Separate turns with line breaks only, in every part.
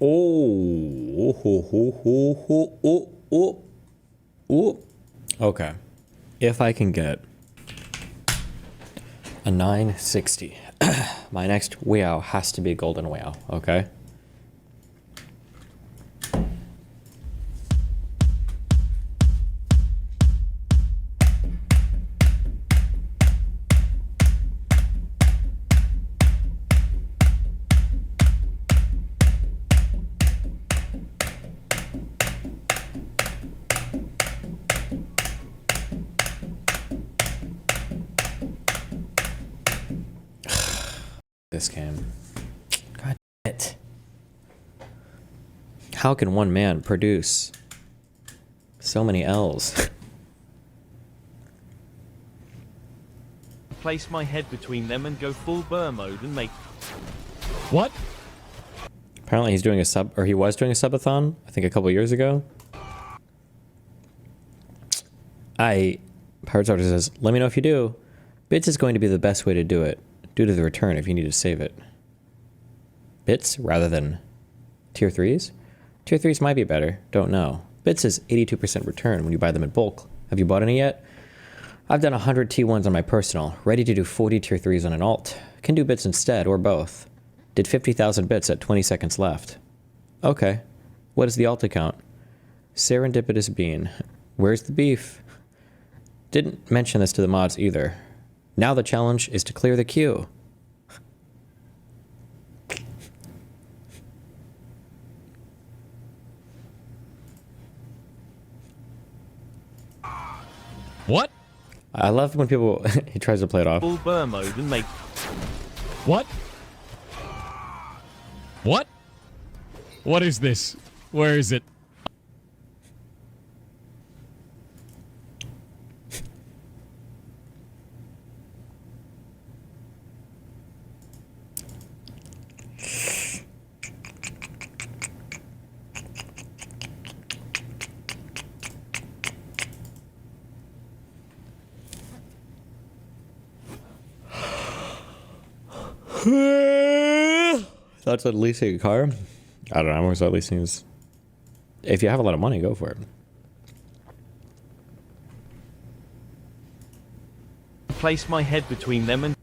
Oh. Okay. If I can get a 960, my next wow has to be a golden wow, okay? This game. God damn it. How can one man produce so many L's?
Place my head between them and go full burr mode and make...
What?
Apparently he's doing a sub, or he was doing a subathon, I think a couple years ago. Pirates Artist says, let me know if you do. Bits is going to be the best way to do it, due to the return if you need to save it. Bits rather than tier 3s? Tier 3s might be better, don't know. Bits is 82% return when you buy them in bulk. Have you bought any yet? I've done 100 T1s on my personal, ready to do 40 tier 3s on an alt. Can do bits instead, or both. Did 50,000 bits at 20 seconds left. Okay. What is the alt account? Serendipitous Bean. Where's the beef? Didn't mention this to the mods either. Now the challenge is to clear the queue.
What?
I love when people he tries to play it off.
Full burr mode and make...
What? What? What is this? Where is it?
Thoughts on leasing a car? I don't know. I'm always thought leasing is... If you have a lot of money, go for it.
Place my head between them and...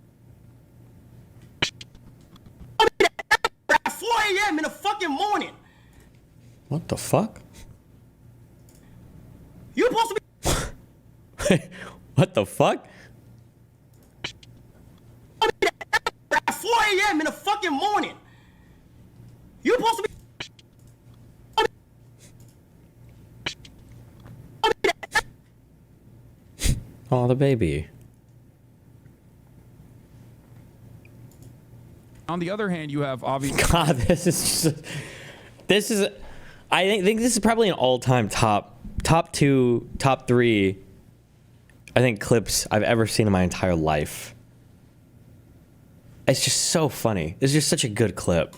At 4 a.m. in the fucking morning!
What the fuck?
You supposed to be...
What the fuck?
At 4 a.m. in the fucking morning! You supposed to be...
Oh, the baby.
On the other hand, you have obviously...
God, this is... I think this is probably an all-time top 2, top 3, I think, clips I've ever seen in my entire life. It's just so funny. It's just such a good clip.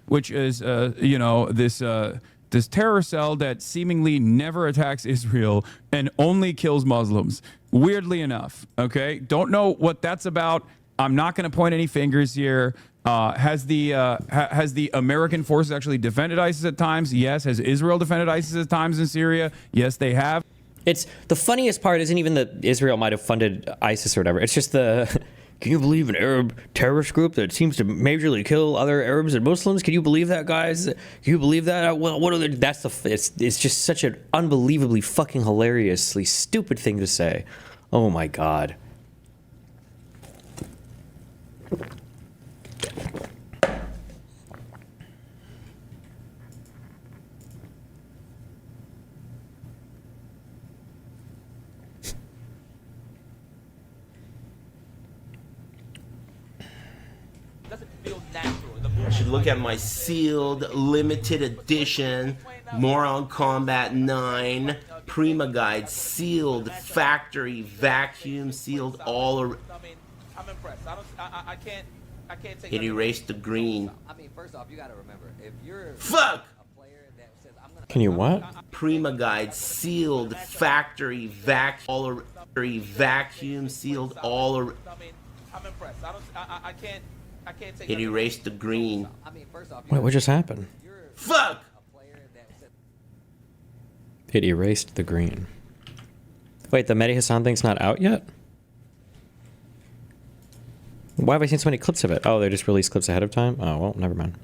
Which is, you know, this terror cell that seemingly never attacks Israel and only kills Muslims. Weirdly enough, okay? Don't know what that's about. I'm not going to point any fingers here. Has the American forces actually defended ISIS at times? Yes. Has Israel defended ISIS at times in Syria? Yes, they have.
It's the funniest part isn't even that Israel might have funded ISIS or whatever. It's just the... Can you believe an Arab terrorist group that seems to majorly kill other Arabs and Muslims? Can you believe that, guys? Can you believe that? Well, what are the... That's the... It's just such an unbelievably fucking hilariously stupid thing to say. Oh my god.
I should look at my sealed limited edition Moron Combat 9 Prima Guide, sealed factory vacuum sealed all around.
I'm impressed. I can't take
it erased the green.
I mean, first off, you gotta remember, if you're
Fuck!
a player that says I'm gonna...
Can you what?
Prima Guide, sealed factory vacuum sealed all around.
I'm impressed. I can't take...
It erased the green.
I mean, first off,
Wait, what just happened?
Fuck!
It erased the green. Wait, the Mehdi Hassan thing's not out yet? Why have I seen so many clips of it? Oh, they just released clips ahead of time? Oh, well, never mind.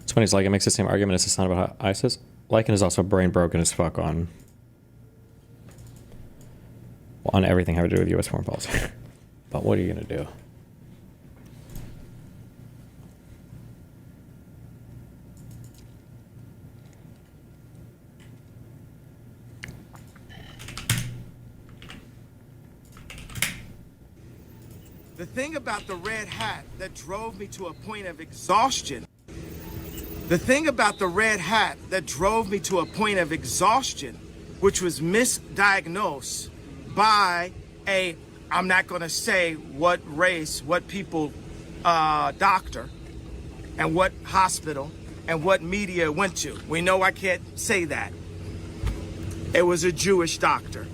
It's funny, it's like it makes the same argument as Hassan about ISIS. Lycan is also brain broken as fuck on everything having to do with U.S. foreign policy. But what are you gonna do?
The thing about the red hat that drove me to a point of exhaustion. The thing about the red hat that drove me to a point of exhaustion, which was misdiagnosed by I'm not gonna say what race, what people, doctor, and what hospital, and what media it went to. We know I can't say that. It was a Jewish doctor.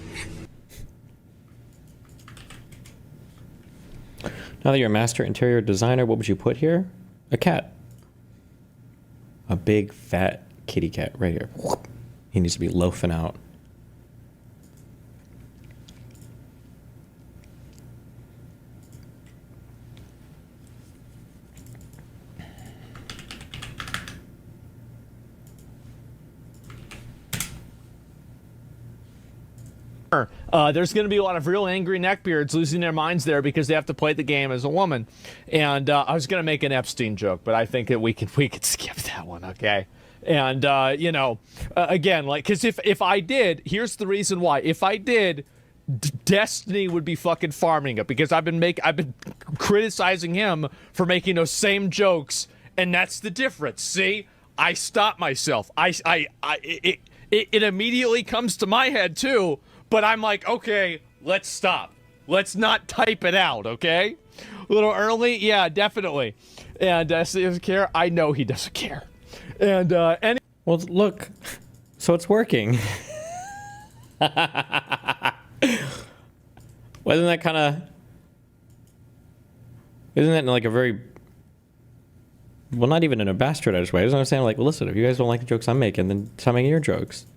Now that you're a master interior designer, what would you put here? A cat. A big, fat kitty cat right here. He needs to be loafing out.
There's going to be a lot of real angry neckbeards losing their minds there because they have to play the game as a woman. And I was going to make an Epstein joke, but I think that we could skip that one, okay? And you know, again, like, because if I did, here's the reason why. If I did, Destiny would be fucking farming it because I've been criticizing him for making those same jokes, and that's the difference. See, I stopped myself. It immediately comes to my head too. But I'm like, okay, let's stop. Let's not type it out, okay? A little early? Yeah, definitely. And he doesn't care? I know he doesn't care. And,
well, look. So it's working. Wasn't that kind of... Isn't that like a very... Well, not even in a bastardized way. Isn't I'm saying? Like, well, listen, if you guys don't like the jokes I'm making, then stop making your jokes.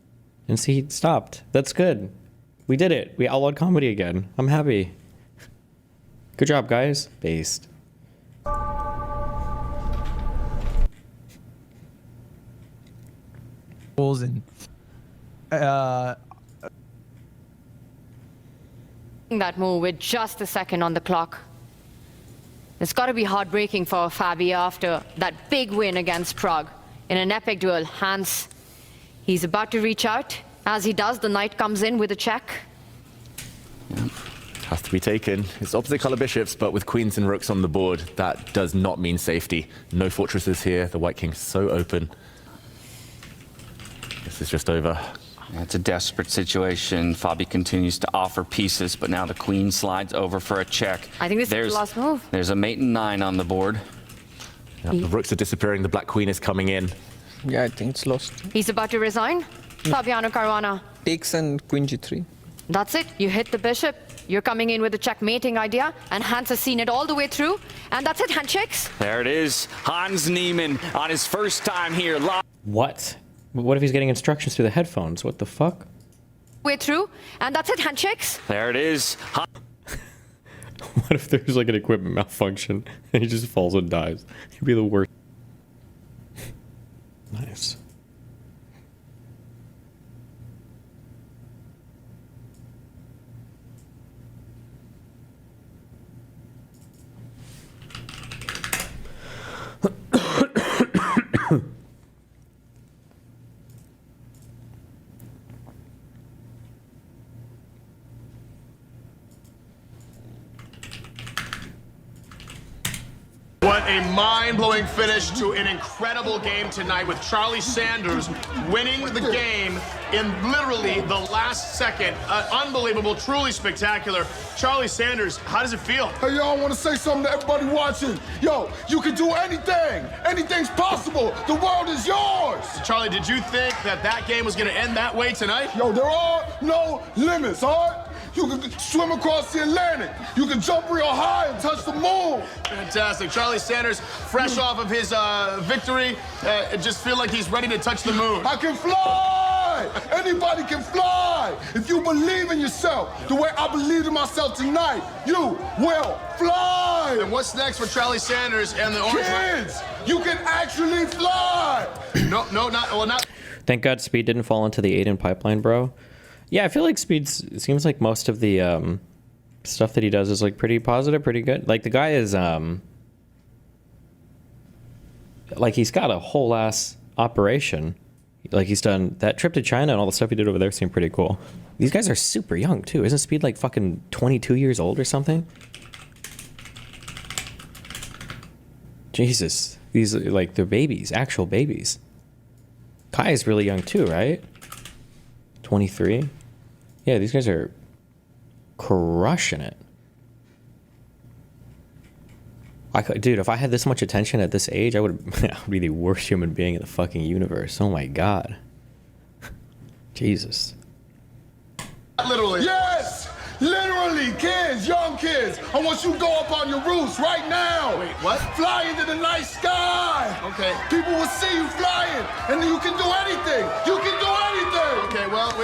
And see, he stopped. That's good. We did it. We outlawed comedy again. I'm happy. Good job, guys. Based.
And
That move with just a second on the clock. It's got to be heartbreaking for Fabi after that big win against Prague. In an epic duel, Hans, he's about to reach out. As he does, the knight comes in with a check.
Yeah. Has to be taken. It's opposite color bishops, but with queens and rooks on the board, that does not mean safety. No fortresses here. The white king's so open. This is just over.
Yeah, it's a desperate situation. Fabi continues to offer pieces, but now the queen slides over for a check.
I think this is the last move.
There's a mate and 9 on the board.
Yeah, the rooks are disappearing. The black queen is coming in.
yeah, I think it's lost.
He's about to resign. Fabiano Caruana.
Takes and queen g3.
That's it. You hit the bishop. You're coming in with a checkmating idea, and Hans has seen it all the way through. And that's it, handshakes.
There it is. Hans Niemann on his first time here.
What? What if he's getting instructions through the headphones? What the fuck?
Way through, and that's it, handshakes.
There it is.
What if there's like an equipment malfunction and he just falls and dies? He'd be the worst. Nice.
What a mind-blowing finish to an incredible game tonight with Charlie Sanders winning the game in literally the last second. Unbelievable, truly spectacular. Charlie Sanders, how does it feel?
Hey, y'all, I want to say something to everybody watching. Yo, you can do anything. Anything's possible. The world is yours.
Charlie, did you think that that game was going to end that way tonight?
Yo, there are no limits, all right? You can swim across the Atlantic. You can jump real high and touch the moon.
Fantastic. Charlie Sanders, fresh off of his victory, just feel like he's ready to touch the moon.
I can fly! Anybody can fly! If you believe in yourself, the way I believe in myself tonight, you will fly!
And what's next for Charlie Sanders and the Orange?
Kids, you can actually fly!
not.
Thank God Speed didn't fall into the Aiden pipeline, bro. Yeah, I feel like Speed seems like most of the stuff that he does is like pretty positive, pretty good. Like the guy is like he's got a whole ass operation. Like he's done that trip to China and all the stuff he did over there seemed pretty cool. These guys are super young too. Isn't Speed like fucking 22 years old or something? Jesus. These are like they're babies, actual babies. Kai is really young too, right? 23. Yeah, these guys are crushing it. Dude, if I had this much attention at this age, I would be the worst human being in the fucking universe. Oh my God. Jesus.
Literally. Yes! Literally, kids, young kids. I want you to go up on your roofs right now.
Wait, what?
Fly into the night sky.
Okay.
People will see you flying, and you can do anything. You can do anything.
Okay, well,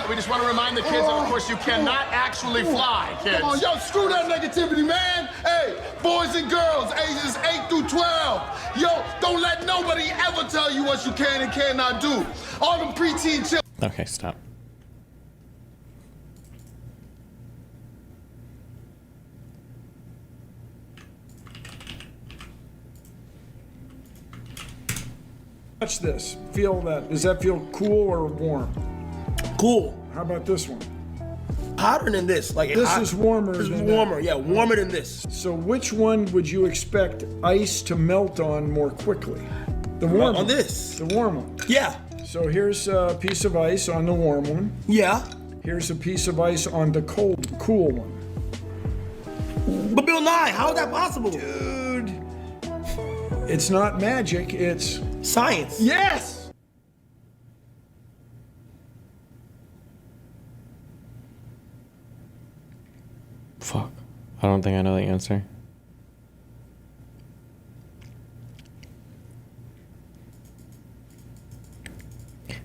we just want to remind the kids that, of course, you cannot actually fly, kids.
Come on, yo, screw that negativity, man. Hey, boys and girls, ages 8 through 12. Yo, don't let nobody ever tell you what you can and cannot do. All them preteen children.
Okay, stop.
Touch this. Feel that. Does that feel cool or warm?
Cool.
How about this one?
Hotter than this. Like
This is warmer.
This is
than
warmer.
that.
Yeah, warmer than this.
So which one would you expect ice to melt on more quickly? The warm
On
one.
this.
The warm one.
Yeah.
So here's a piece of ice on the warm one.
Yeah.
Here's a piece of ice on the cool one.
But Bill Nye, how is that possible?
Dude. It's not magic, it's
science.
Yes!
Fuck. I don't think I know the answer.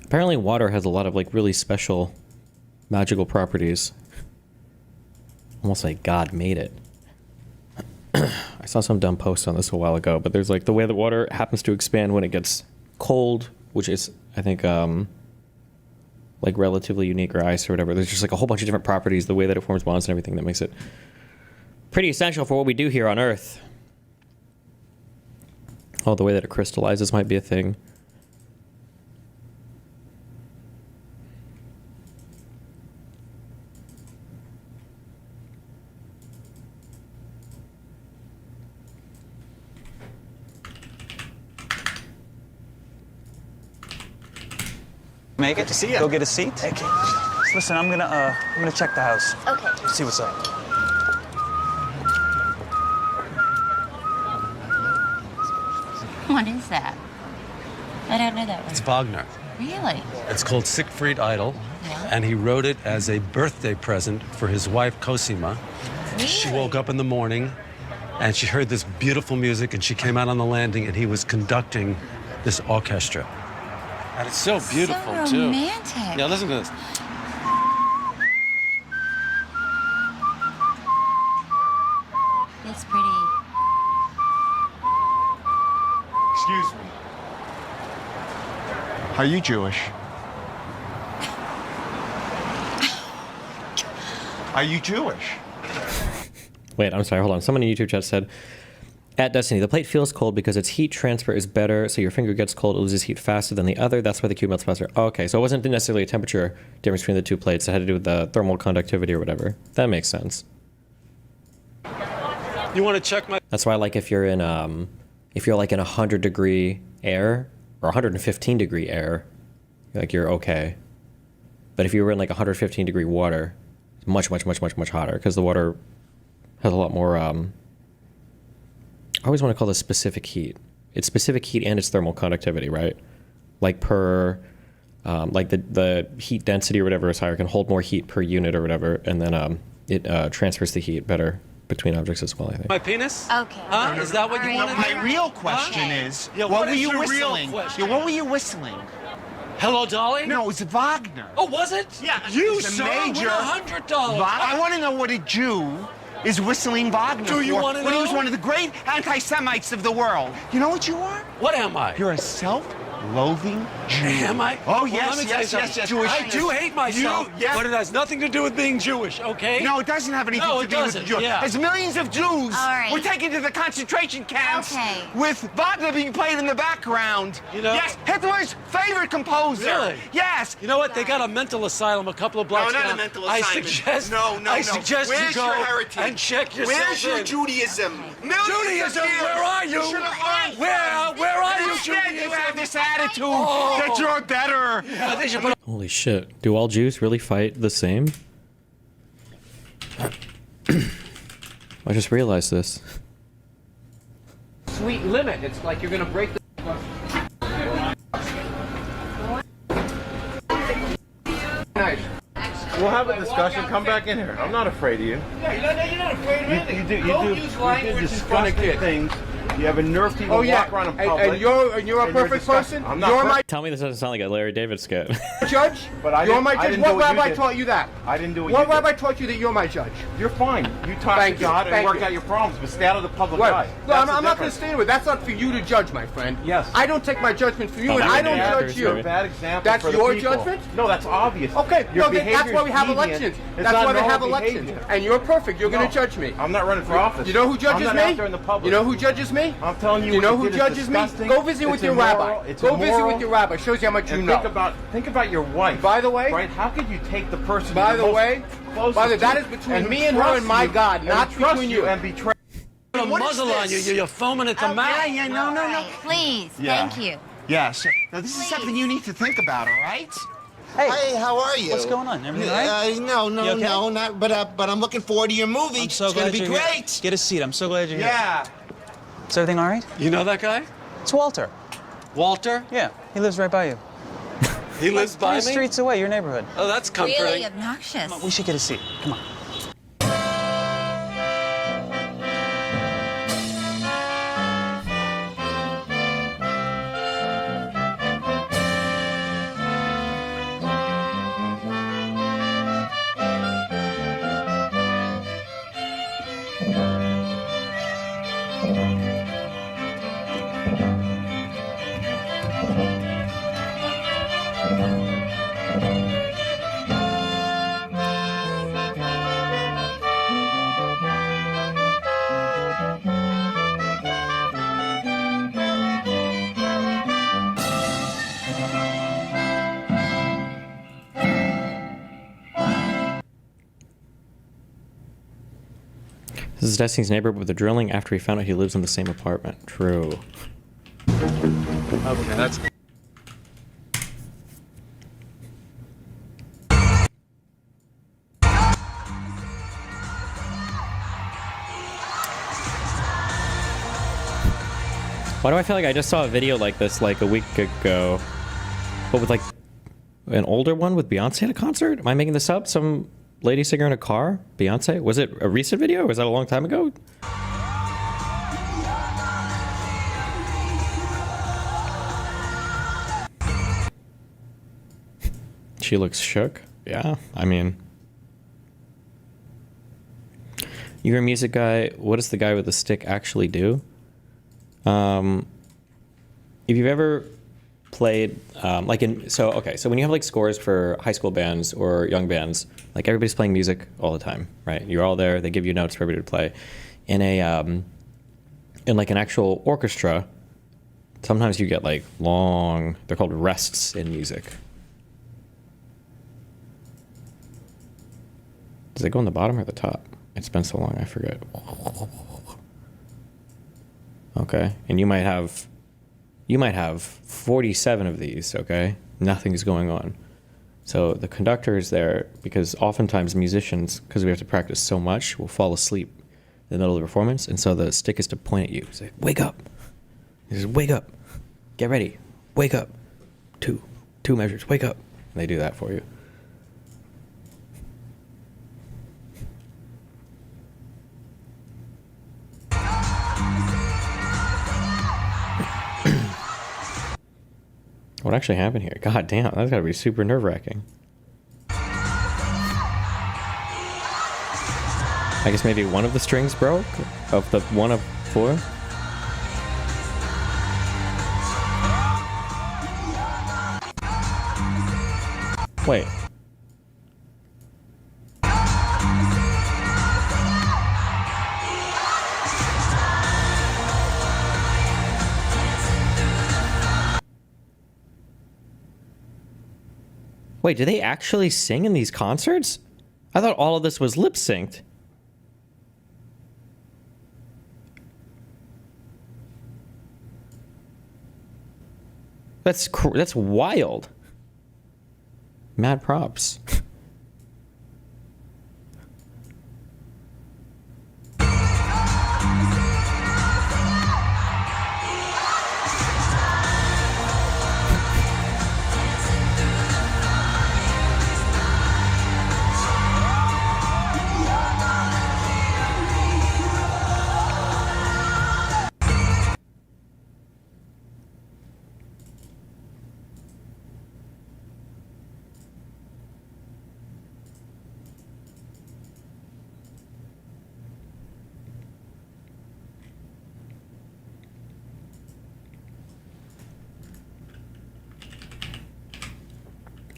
Apparently water has a lot of like really special magical properties. Almost like God made it. I saw some dumb post on this a while ago, but there's like the way that water happens to expand when it gets cold, which is, I think, like relatively unique, or ice or whatever. There's just like a whole bunch of different properties, the way that it forms bonds and everything that makes it pretty essential for what we do here on Earth. Oh, the way that it crystallizes might be a thing.
Make it.
Good to see ya.
Go get a seat.
Okay.
Listen, I'm gonna check the house.
Okay.
See what's up.
What is that? I don't know that one.
It's Wagner.
Really?
It's called Siegfried Idle, and he wrote it as a birthday present for his wife Cosima. She woke up in the morning, and she heard this beautiful music, and she came out on the landing, and he was conducting this orchestra. And it's so beautiful,
So
too.
romantic.
Yeah, listen to this.
It's pretty.
Excuse me. Are you Jewish? Are you Jewish?
Wait, I'm sorry, hold on. Someone in YouTube chat said, at Destiny, the plate feels cold because its heat transfer is better, so your finger gets cold, it loses heat faster than the other. That's why the cube melts faster. Okay, so it wasn't necessarily a temperature difference between the two plates. It had to do with the thermal conductivity or whatever. That makes sense.
You want to check my...
That's why, like, if you're like in 100-degree air or 115-degree air, like, you're okay. But if you were in like 115-degree water, it's much hotter because the water has a lot more. I always want to call this specific heat. It's specific heat and its thermal conductivity, right? Like per like the heat density or whatever is higher, can hold more heat per unit or whatever, and then it transfers the heat better between objects as well, I think.
My penis?
Okay.
Huh? Is that what you wanted?
My real question is,
Yeah,
what
what
were
is
you
your real
whistling?
question?
Yeah, what were you whistling?
Hello, Dolly?
No, it was Wagner.
Oh, was it?
Yeah,
You,
it's a
sir,
major
win $100.
I want to know what a Jew is whistling Wagner
Do you
for
wanna
when he was
know?
one of the great anti-Semites of the world. You know what you are?
What am I?
You're a self-loathing Jew.
Am I?
Oh,
Well,
yes,
let me tell you
yes,
something.
yes, yes.
Jewish. I do hate myself,
yes.
but it has nothing to do with being Jewish, okay?
No, it doesn't have anything
No,
to
it
do
doesn't.
with Jews.
Yeah.
As millions of Jews
right.
were taken to the concentration camps
Okay.
with Wagner being played in the background.
You know-
Yes, Hitler's favorite composer.
Really?
Yes.
You know what? They got a mental asylum a couple of blocks
not
down.
a mental
I
assignment.
suggest.
No.
I suggest
Where's
you go
your heritage?
and check yourself
Where's your
in.
Judaism? Millions of
Judaism,
years.
where are you?
should have learned
Where are you,
Instead, you
Judaism?
have this attitude
Oh.
that you're better.
Yeah, they should put
Holy shit. Do all Jews really fight the same? I just realized this.
Sweet limit. It's like you're gonna break the. Nice.
We'll have a discussion. Come back in here. I'm not afraid of you.
Yeah, you're not afraid of anything.
You do disgusting things. You have a nerve to even
Oh yeah,
walk around in public.
and you're a perfect
disgusting.
person.
I'm not
You're
perfect.
my
Tell me this doesn't sound like a Larry David skit.
judge.
But I
You're
didn't-
my
I
judge.
didn't do
What
what you
rabbi
did.
taught you that?
I didn't do what
What
you did.
rabbi taught you that you're my judge?
You're fine. You talk
Thank
to
you.
God and
Thank
work
you.
out your problems, but stay out of the public
Well,
eye.
no,
That's
I'm
the
not going to
difference.
stand with. That's not for you to judge, my friend.
Yes.
I don't take my judgment from you,
Oh,
and
that
I
would
don't
be
judge
accurate,
you.
You're a bad example
That's
for the
your
people.
judgment?
No, that's obvious.
Okay,
Your
no, that's
behavior
why we
is
have
deviant.
elections.
It's
That's
not
why they have
normal
elections.
behavior.
And you're perfect. You're going
No.
to judge me.
I'm not running for office.
You know who judges
I'm
me?
not out there in the public.
You know who judges me?
I'm telling you.
You know
what
who
did is
judges me?
disgusting.
Go visit
It's
with your
immoral.
rabbi.
It's
Go visit
immoral.
with your rabbi. Shows you how much you
And
know.
think about your wife.
By the way,
right? How could you take the person?
By
you're
the
most
way,
closest
by the that
to
is between
who
me and her
trusts
and my
you,
God,
and
not
who trusts
between you.
and betray.
a muzzle on you. You're foaming at the mouth.
Yeah, no.
Please,
Yeah.
thank you.
Yes. Now this is something you need to think about. All right.
Hey,
how are you?
what's going on? Everything all right?
No,
You okay?
no, not. But I'm looking forward to your movie.
I'm so
it's gonna
glad
be
you're
great.
here. Get a seat. I'm so glad you're here.
Yeah.
Is everything all right?
You know that guy?
It's Walter.
Walter?
Yeah, he lives right by you.
He lives by me?
3 streets away, your neighborhood.
Oh, that's comforting.
Really obnoxious.
We should get a seat. Come on.
This is Destiny's neighbor with the drilling after he found out he lives in the same apartment. True.
Okay, that's.
Why do I feel like I just saw a video like this like a week ago, but with like an older one with Beyonce at a concert? Am I making this up? Some lady singer in a car? Beyonce? Was it a recent video or was that a long time ago? She looks shook. Yeah, I mean, you're a music guy. What does the guy with the stick actually do? If you've ever played, so when you have like scores for high school bands or young bands, like everybody's playing music all the time, right? You're all there. They give you notes for everybody to play. In like an actual orchestra, sometimes you get like long. They're called rests in music. Does it go on the bottom or the top? It's been so long, I forget. Okay, and you might have 47 of these, okay? Nothing's going on. So the conductor is there because oftentimes musicians, because we have to practice so much, will fall asleep in the middle of the performance, and so the stick is to point at you. Say, wake up. He says, wake up. Get ready. Wake up. 2, 2 measures, wake up. And they do that for you. What actually happened here? God damn, that's gotta be super nerve-wracking. I guess maybe one of the strings broke? Of the one of 4? Wait. Wait, do they actually sing in these concerts? I thought all of this was lip-synced. That's wild. Mad props.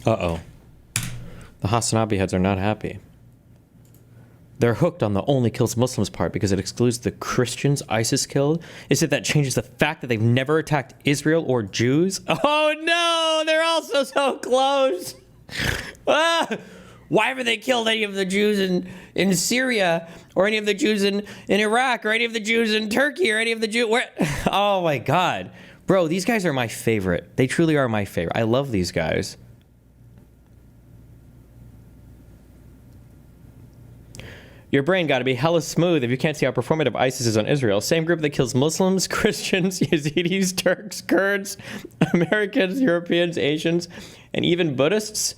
Uh-oh. The Hasanabi heads are not happy. They're hooked on the only kills Muslims part because it excludes the Christians ISIS killed. Is it that changes the fact that they've never attacked Israel or Jews? Oh no, they're also so close. Why haven't they killed any of the Jews in Syria or any of the Jews in Iraq or any of the Jews in Turkey or any of the Jews? Oh my God. Bro, these guys are my favorite. They truly are my favorite. I love these guys. Your brain got to be hella smooth if you can't see how performative ISIS is on Israel. Same group that kills Muslims, Christians, Yazidis, Turks, Kurds, Americans, Europeans, Asians, and even Buddhists.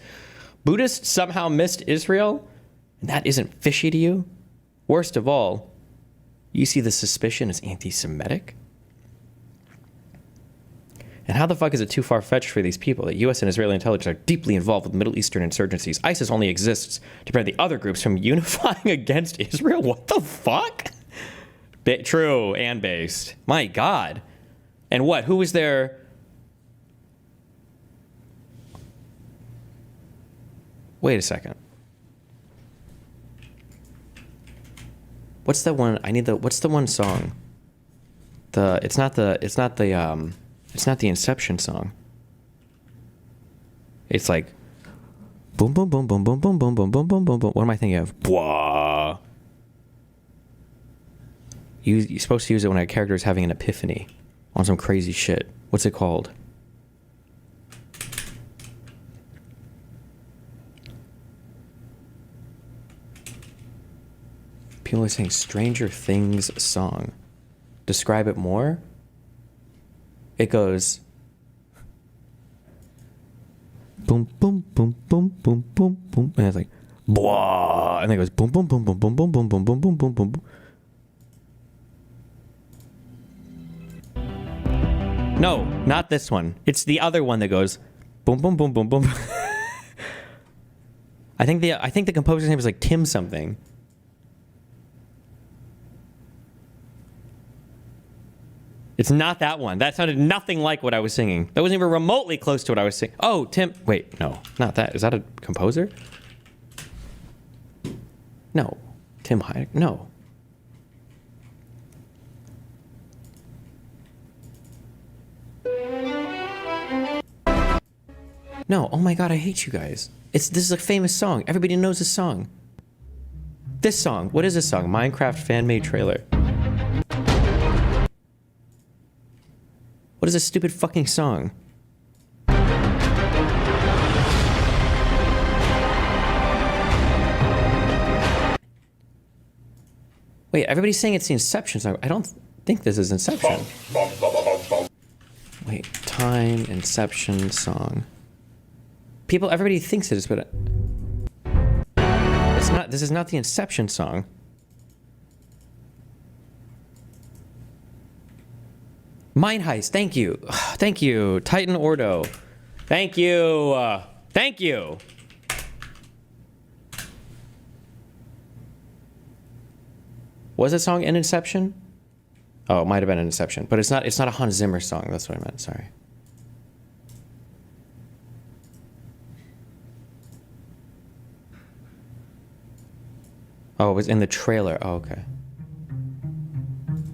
Buddhists somehow missed Israel? And that isn't fishy to you? Worst of all, you see the suspicion as anti-Semitic? And how the fuck is it too far-fetched for these people that U.S. and Israeli intelligence are deeply involved with Middle Eastern insurgencies? ISIS only exists to prevent the other groups from unifying against Israel? What the fuck? True and based. My God. And what? Who was there? Wait a second. What's that one? What's the one song? It's not the Inception song. It's like boom boom boom boom boom boom boom boom boom boom boom boom. What am I thinking of? Bwah. You're supposed to use it when a character is having an epiphany on some crazy shit. What's it called? People are saying Stranger Things song. Describe it more. It goes boom, boom, boom, boom, boom, boom, boom, and it's like blah, and then it goes boom, boom, boom, boom, boom, boom, boom, boom, boom, boom, boom, boom. No, not this one. It's the other one that goes boom, boom, boom, boom, boom. I think the composer's name is like Tim something. It's not that one. That sounded nothing like what I was singing. That wasn't even remotely close to what I was singing. Oh, Tim. Wait, no, not that. Is that a composer? No. Tim Heideck? No. No. Oh my God, I hate you guys. This is a famous song. Everybody knows this song. This song. What is this song? Minecraft fan-made trailer. What is this stupid fucking song? Wait, everybody's saying it's the Inception song. I don't think this is Inception. Wait, time Inception song. People, everybody thinks it is, but it's not. This is not the Inception song. Mind Heist, thank you. Thank you. Titan Ordo. Thank you. Thank you. Was the song in Inception? Oh, it might have been in Inception, but it's not a Hans Zimmer song. That's what I meant, sorry. Oh, it was in the trailer. Oh, okay.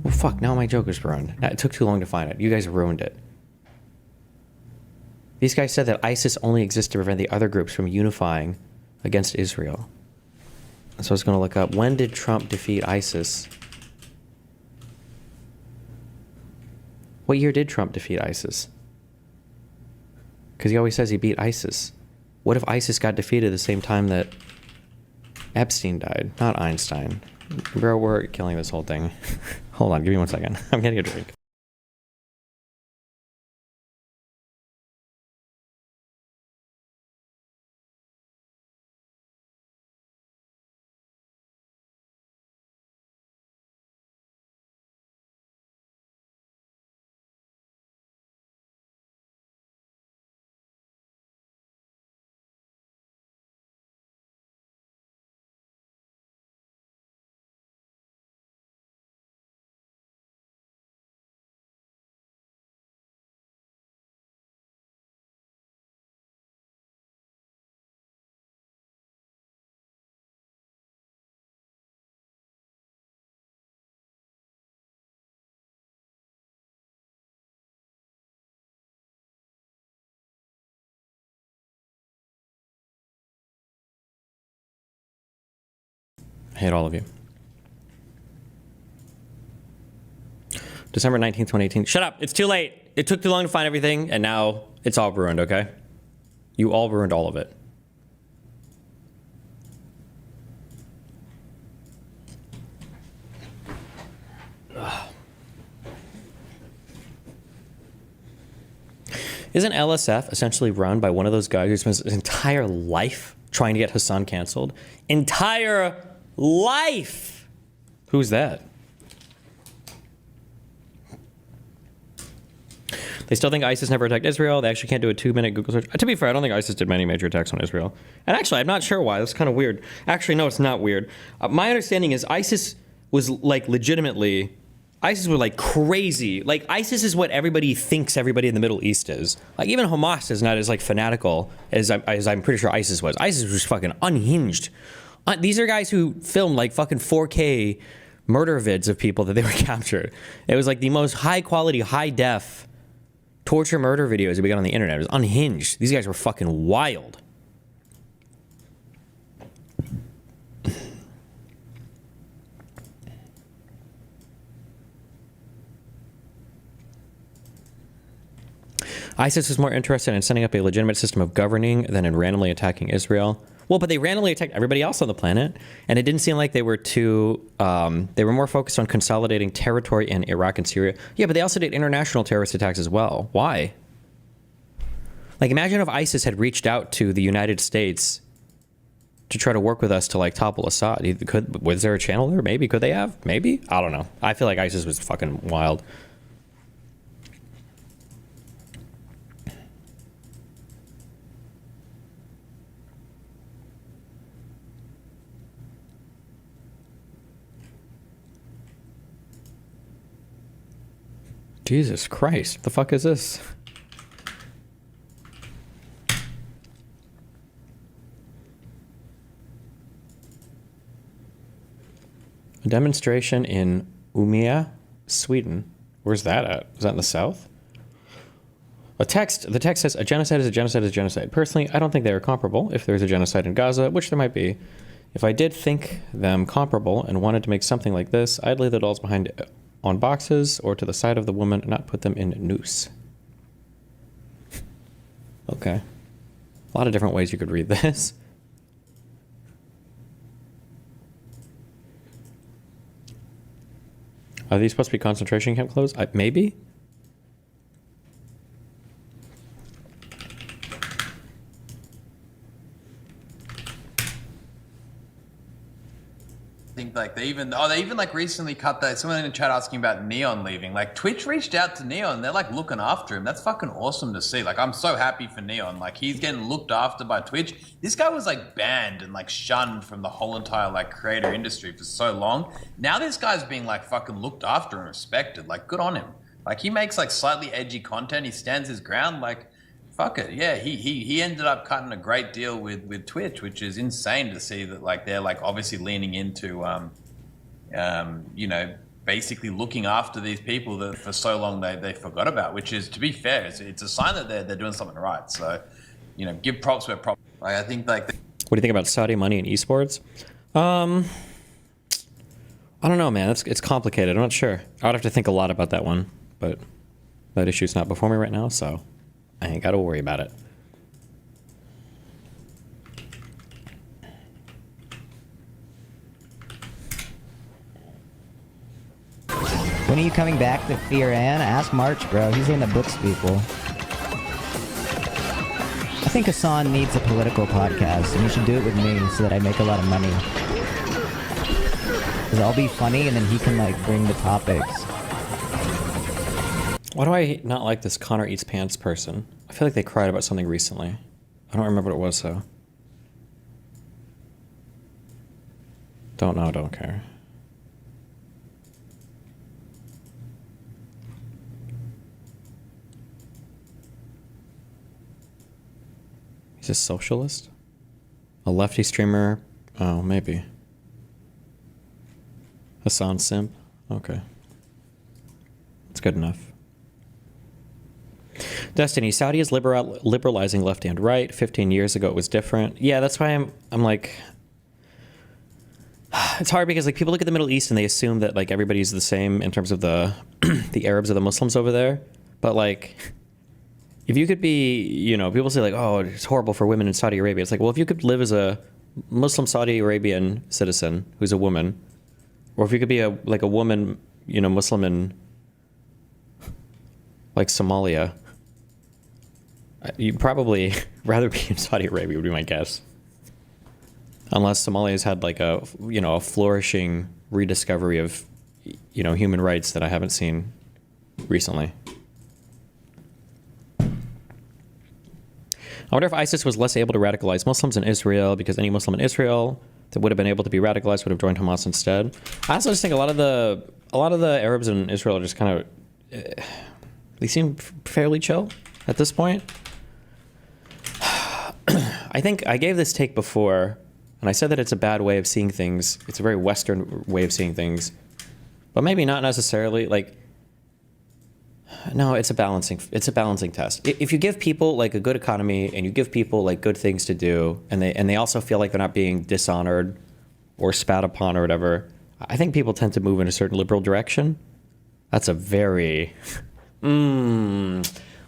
Well, fuck, now my joke is ruined. It took too long to find it. You guys ruined it. These guys said that ISIS only exists to prevent the other groups from unifying against Israel. So I was going to look up, when did Trump defeat ISIS? What year did Trump defeat ISIS? Because he always says he beat ISIS. What if ISIS got defeated the same time that Epstein died? Not Einstein. Bro, we're killing this whole thing. Hold on, give me 1 second. I'm getting a drink. I hate all of you. December 19th, 2018. Shut up! It's too late! It took too long to find everything, and now it's all ruined, okay? You all ruined all of it. Ugh. Isn't LSF essentially run by one of those guys who spends his entire life trying to get Hassan canceled? Entire life! Who's that? They still think ISIS never attacked Israel. They actually can't do a 2-minute Google search. To be fair, I don't think ISIS did many major attacks on Israel. And actually, I'm not sure why. That's kind of weird. Actually, no, it's not weird. My understanding is ISIS was like legitimately, ISIS were like crazy. Like ISIS is what everybody thinks everybody in the Middle East is. Like even Hamas is not as like fanatical as I'm pretty sure ISIS was. ISIS was fucking unhinged. These are guys who filmed like fucking 4K murder vids of people that they were captured. It was like the most high quality, high def torture murder videos that we got on the internet. It was unhinged. These guys were fucking wild. ISIS was more interested in setting up a legitimate system of governing than in randomly attacking Israel. Well, but they randomly attacked everybody else on the planet, and it didn't seem like they were too, they were more focused on consolidating territory in Iraq and Syria. Yeah, but they also did international terrorist attacks as well. Why? Like, imagine if ISIS had reached out to the United States to try to work with us to, like, topple Assad. Was there a channel there? Maybe. Could they have? Maybe? I don't know. I feel like ISIS was fucking wild. Jesus Christ, what the fuck is this? A demonstration in Umeå, Sweden. Where's that at? Is that in the south? The text says, a genocide is a genocide is a genocide. Personally, I don't think they are comparable. If there's a genocide in Gaza, which there might be, if I did think them comparable and wanted to make something like this, I'd lay the dolls behind on boxes or to the side of the woman and not put them in noose. Okay. A lot of different ways you could read this. Are these supposed to be concentration camp clothes? Maybe?
think like they even like recently cut that. Someone in the chat asking about Neon leaving. Like Twitch reached out to Neon. They're like looking after him. That's fucking awesome to see. Like I'm so happy for Neon. Like he's getting looked after by Twitch. This guy was like banned and like shunned from the whole entire like creator industry for so long. Now this guy's being like fucking looked after and respected. Like good on him. Like he makes like slightly edgy content. He stands his ground. Like fuck it. Yeah, he ended up cutting a great deal with Twitch, which is insane to see that like they're like obviously leaning into you know, basically looking after these people that for so long they forgot about, which is, to be fair, it's a sign that they're doing something right. So, you know, give props where props. Like I think like
What do you think about Saudi money in esports? I don't know, man. It's complicated. I'm not sure. I'd have to think a lot about that one, but that issue's not before me right now, so I ain't got to worry about it.
When are you coming back to Fear Ann? Ask March, bro. He's in the books, people. I think Hassan needs a political podcast, and you should do it with me so that I make a lot of money. Because I'll be funny, and then he can, like, bring the topics.
Why do I not like this Connor Eats Pants person? I feel like they cried about something recently. I don't remember what it was, though. Don't know, don't care. He's a socialist? A lefty streamer? Oh, maybe. Hassan Simp? Okay. That's good enough. Destiny, Saudi is liberalizing left and right. 15 years ago it was different. Yeah, that's why I'm like... It's hard because like people look at the Middle East and they assume that like everybody's the same in terms of the the Arabs or the Muslims over there. But like... If you could be, you know, people say like, oh, it's horrible for women in Saudi Arabia. It's like, well, if you could live as a Muslim Saudi Arabian citizen who's a woman, or if you could be a woman, you know, Muslim in like Somalia, you'd probably rather be in Saudi Arabia would be my guess. Unless Somalia's had like a, you know, a flourishing rediscovery of, you know, human rights that I haven't seen recently. I wonder if ISIS was less able to radicalize Muslims in Israel because any Muslim in Israel that would have been able to be radicalized would have joined Hamas instead. I also just think a lot of the Arabs in Israel are just kind of they seem fairly chill at this point. I think I gave this take before, and I said that it's a bad way of seeing things. It's a very Western way of seeing things, but maybe not necessarily. Like, no, it's a balancing test. If you give people like a good economy and you give people like good things to do, and they also feel like they're not being dishonored or spat upon or whatever, I think people tend to move in a certain liberal direction. That's a very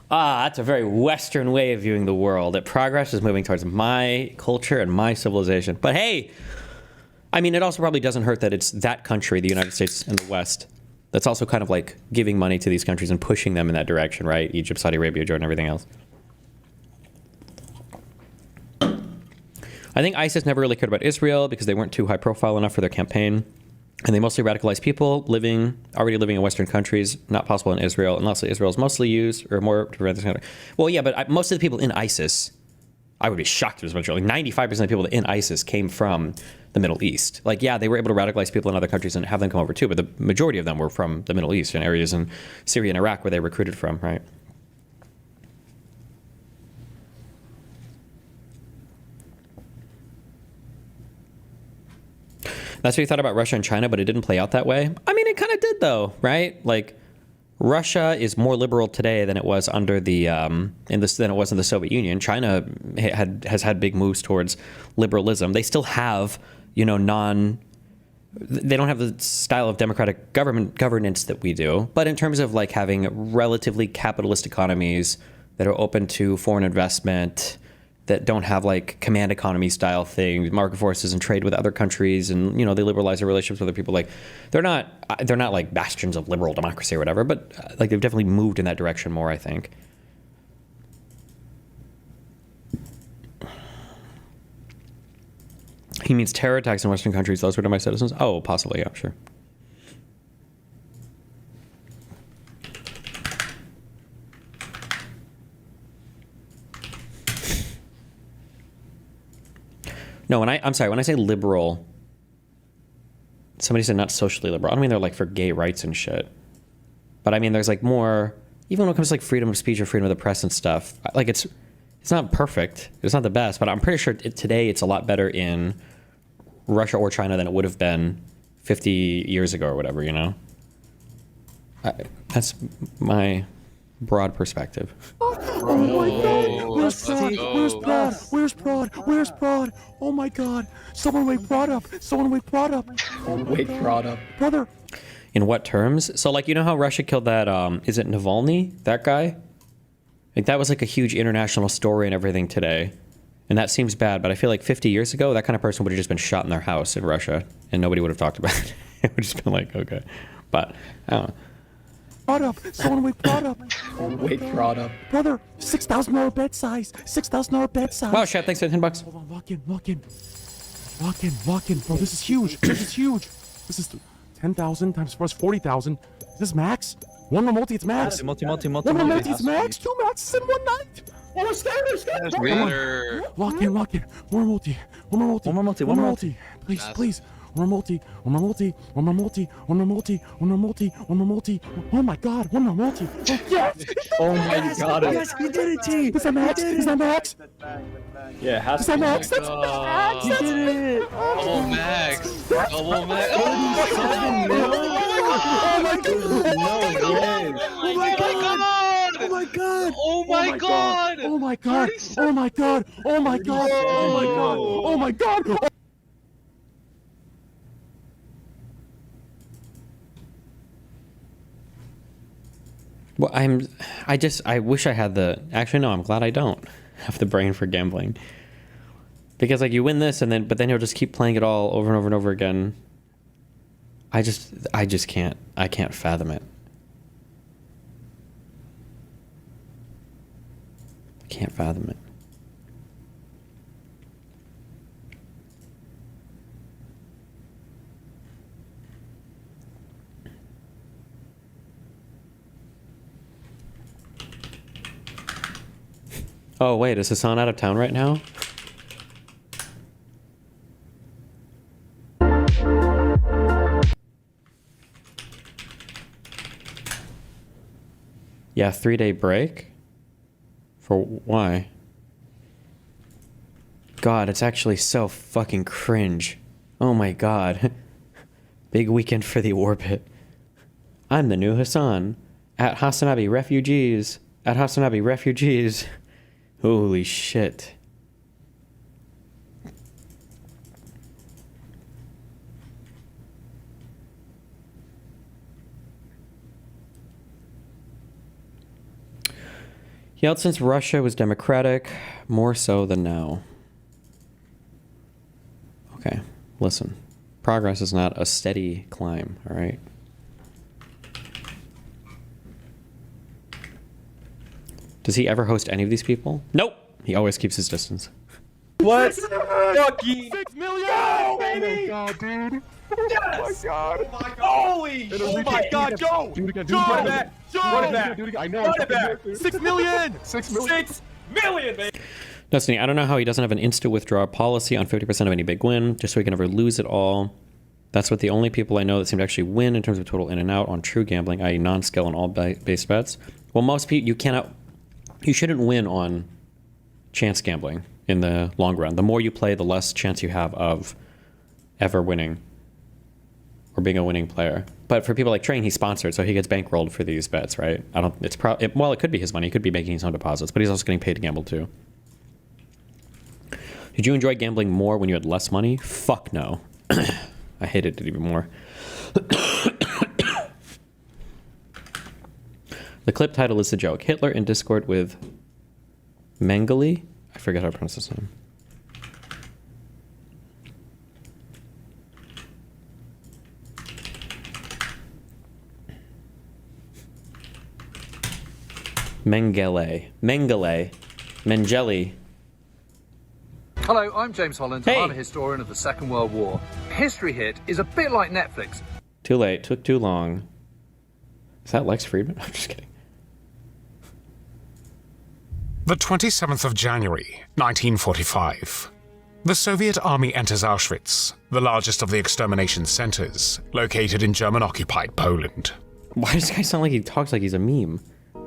that's a very Western way of viewing the world. That progress is moving towards my culture and my civilization. But hey, I mean, it also probably doesn't hurt that it's that country, the United States and the West, that's also kind of like giving money to these countries and pushing them in that direction, right? Egypt, Saudi Arabia, Jordan, everything else. I think ISIS never really cared about Israel because they weren't too high profile enough for their campaign. And they mostly radicalized people already living in Western countries, not possible in Israel, unless Israel is mostly used or more to prevent this kind of... Well, yeah, but most of the people in ISIS, I would be shocked if it was much. Like 95% of the people in ISIS came from the Middle East. Like, yeah, they were able to radicalize people in other countries and have them come over too, but the majority of them were from the Middle East and areas in Syria and Iraq where they recruited from, right? That's what you thought about Russia and China, but it didn't play out that way. I mean, it kind of did though, right? Like, Russia is more liberal today than it was under the than it was in the Soviet Union. China has had big moves towards liberalism. They still have, you know, they don't have the style of democratic governance that we do. But in terms of like having relatively capitalist economies that are open to foreign investment, that don't have like command economy style things, market forces and trade with other countries, and you know, they liberalize their relationships with other people. Like they're not like bastions of liberal democracy or whatever, but like they've definitely moved in that direction more, I think. He means terror attacks in Western countries. Those were to my citizens. Oh, possibly. Yeah, sure. No, I'm sorry. When I say liberal, somebody said not socially liberal. I don't mean they're like for gay rights and shit. But I mean there's like more, even when it comes to like freedom of speech or freedom of the press and stuff. Like it's not perfect. It's not the best. But I'm pretty sure today it's a lot better in Russia or China than it would have been 50 years ago or whatever. You know. That's my broad perspective.
Oh my God! Where's Prod? Where's Prod? Where's Prod? Where's Prod? Oh my God! Someone wake Prod up! Someone wake Prod up!
Wake Prod up,
brother.
In what terms? So like, you know how Russia killed that? Is it Navalny? That guy? Like that was like a huge international story and everything today, and that seems bad. But I feel like 50 years ago, that kind of person would have just been shot in their house in Russia, and nobody would have talked about it. It would just been like, okay, but I don't know.
Prod up! Someone wake Prod up!
Wake Prod up,
brother. $6,000 bed size. $6,000 bed size.
Wow, Chad, thanks for the $10.
Hold on, walk in, bro. This is huge. This is huge. This is 10,000 times 4 is 40,000. Is this max? One more multi, it's max.
multi.
One more multi, it's max. 2 maxes in one night. Oh, we're scared. Lock in. One more multi. Please. One more multi. Oh my God, one more multi. Oh, yes!
Oh my God.
Yes, you did it, T. Is that max?
Yeah, it has
Is
to
that
be
max? That's max.
You
did it.
Oh, Max. Oh, Max.
Oh my God.
Oh my God.
Oh my God.
Oh my God.
Oh my God. Oh my God. Oh my God. Oh my God. Oh my God.
Well, I wish I had actually no, I'm glad I don't have the brain for gambling. Because like you win this but then you'll just keep playing it all over and over and over again. I just can't fathom it. I can't fathom it. Oh, wait, is Hassan out of town right now? Yeah, 3-day break? For why? God, it's actually so fucking cringe. Oh my God. Big weekend for the orbit. I'm the new Hassan. At Hasanabi Refugees. At Hasanabi Refugees. Holy shit. Yeltsin's Russia was democratic, more so than now. Okay, listen. Progress is not a steady climb, all right? Does he ever host any of these people? Nope. He always keeps his distance.
What?
Fucking
6 million! Go, baby! Oh my God, dude. Yes! Oh my God. Holy! Oh my God, go!
Do it again.
Run it back!
Run it back.
I know. Run it back! 6 million! 6 million! 6 million, baby!
Destiny, I don't know how he doesn't have an instant withdrawal policy on 50% of any big win, just so he can never lose it all. That's what the only people I know that seem to actually win in terms of total in and out on true gambling, i.e. non-skill and all base bets. Well, most people, you shouldn't win on chance gambling in the long run. The more you play, the less chance you have of ever winning or being a winning player. But for people like Train, he's sponsored, so he gets bankrolled for these bets, right? It could be his money. He could be making his own deposits, but he's also getting paid to gamble too. Did you enjoy gambling more when you had less money? Fuck no. I hated it even more. The clip title is the joke. Hitler in Discord with Mengele? I forget how to pronounce his name. Mengele.
Hello, I'm James Holland.
Hey.
I'm a historian of the Second World War. History Hit is a bit like Netflix.
Too late. Took too long. Is that Lex Friedman? I'm just kidding.
The 27th of January, 1945. The Soviet army enters Auschwitz, the largest of the extermination centers, located in German-occupied Poland.
Why does this guy sound like he talks like he's a meme?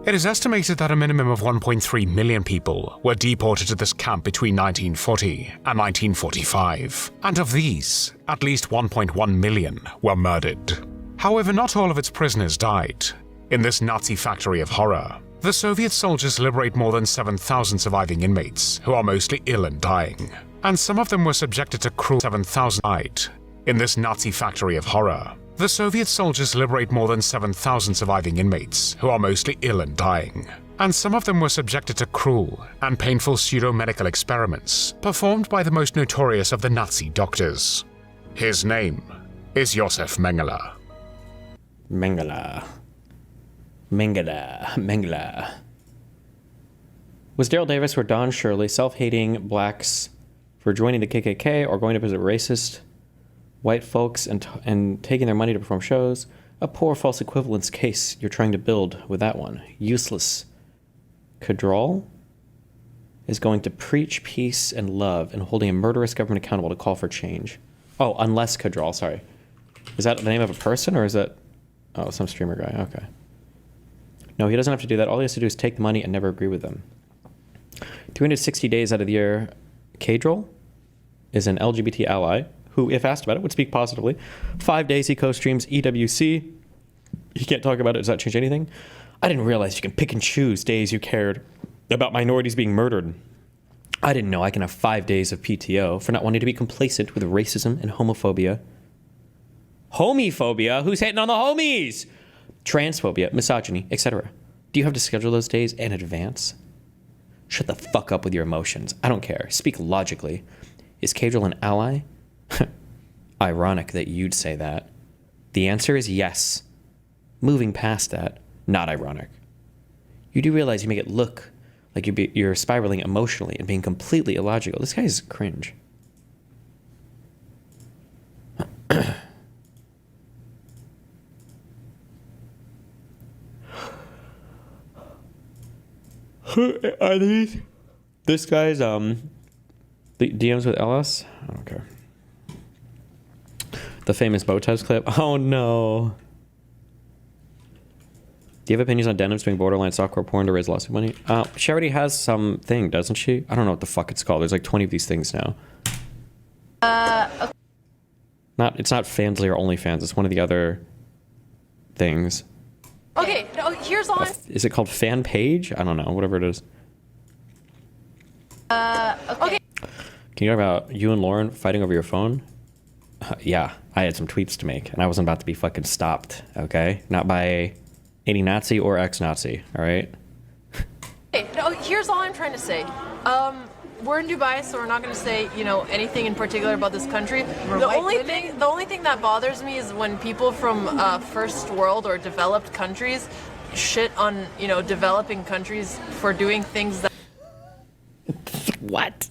It is estimated that a minimum of 1.3 million people were deported to this camp between 1940 and 1945, and of these, at least 1.1 million were murdered. However, not all of its prisoners died. In this Nazi factory of horror, the Soviet soldiers liberate more than 7,000 surviving inmates who are mostly ill and dying, and some of them were subjected to cruel 7,000 died. In this Nazi factory of horror, the Soviet soldiers liberate more than 7,000 surviving inmates who are mostly ill and dying, and some of them were subjected to cruel and painful pseudo-medical experiments performed by the most notorious of the Nazi doctors. His name is Josef Mengele.
Mengele. Was Daryl Davis or Don Shirley self-hating blacks for joining the KKK or going to visit racist white folks and taking their money to perform shows? A poor false equivalence case you're trying to build with that one. Useless. Cadrol is going to preach peace and love and holding a murderous government accountable to call for change. Oh, unless Cadrol, sorry. Is that the name of a person or is that... Oh, some streamer guy, okay. No, he doesn't have to do that. All he has to do is take the money and never agree with them. 360 days out of the year, Cadrol is an LGBT ally who, if asked about it, would speak positively. 5 days he co-streams EWC. He can't talk about it. Does that change anything? I didn't realize you can pick and choose days you cared about minorities being murdered. I didn't know I can have 5 days of PTO for not wanting to be complacent with racism and homophobia. Homophobia? Who's hating on the homies? Transphobia, misogyny, etc. Do you have to schedule those days in advance? Shut the fuck up with your emotions. I don't care. Speak logically. Is Cadrol an ally? Ironic that you'd say that. The answer is yes. Moving past that, not ironic. You do realize you make it look like you're spiraling emotionally and being completely illogical. This guy's cringe. Are these? This guy's the DMs with LS? I don't care. The famous Botez clip. Oh no. Do you have opinions on Denims doing borderline softcore porn to raise lots of money? She already has something, doesn't she? I don't know what the fuck it's called. There's like 20 of these things now.
Okay.
It's not Fansly or OnlyFans. It's one of the other things.
Okay, no, here's on.
Is it called Fan Page? I don't know. Whatever it is.
Okay.
Can you talk about you and Lauren fighting over your phone? Yeah, I had some tweets to make, and I wasn't about to be fucking stopped, okay? Not by any Nazi or ex-Nazi, all right?
Okay, no, here's all I'm trying to say. We're in Dubai, so we're not going to say, anything in particular about this country. The only thing that bothers me is when people from first world or developed countries shit on, developing countries for doing things that
what?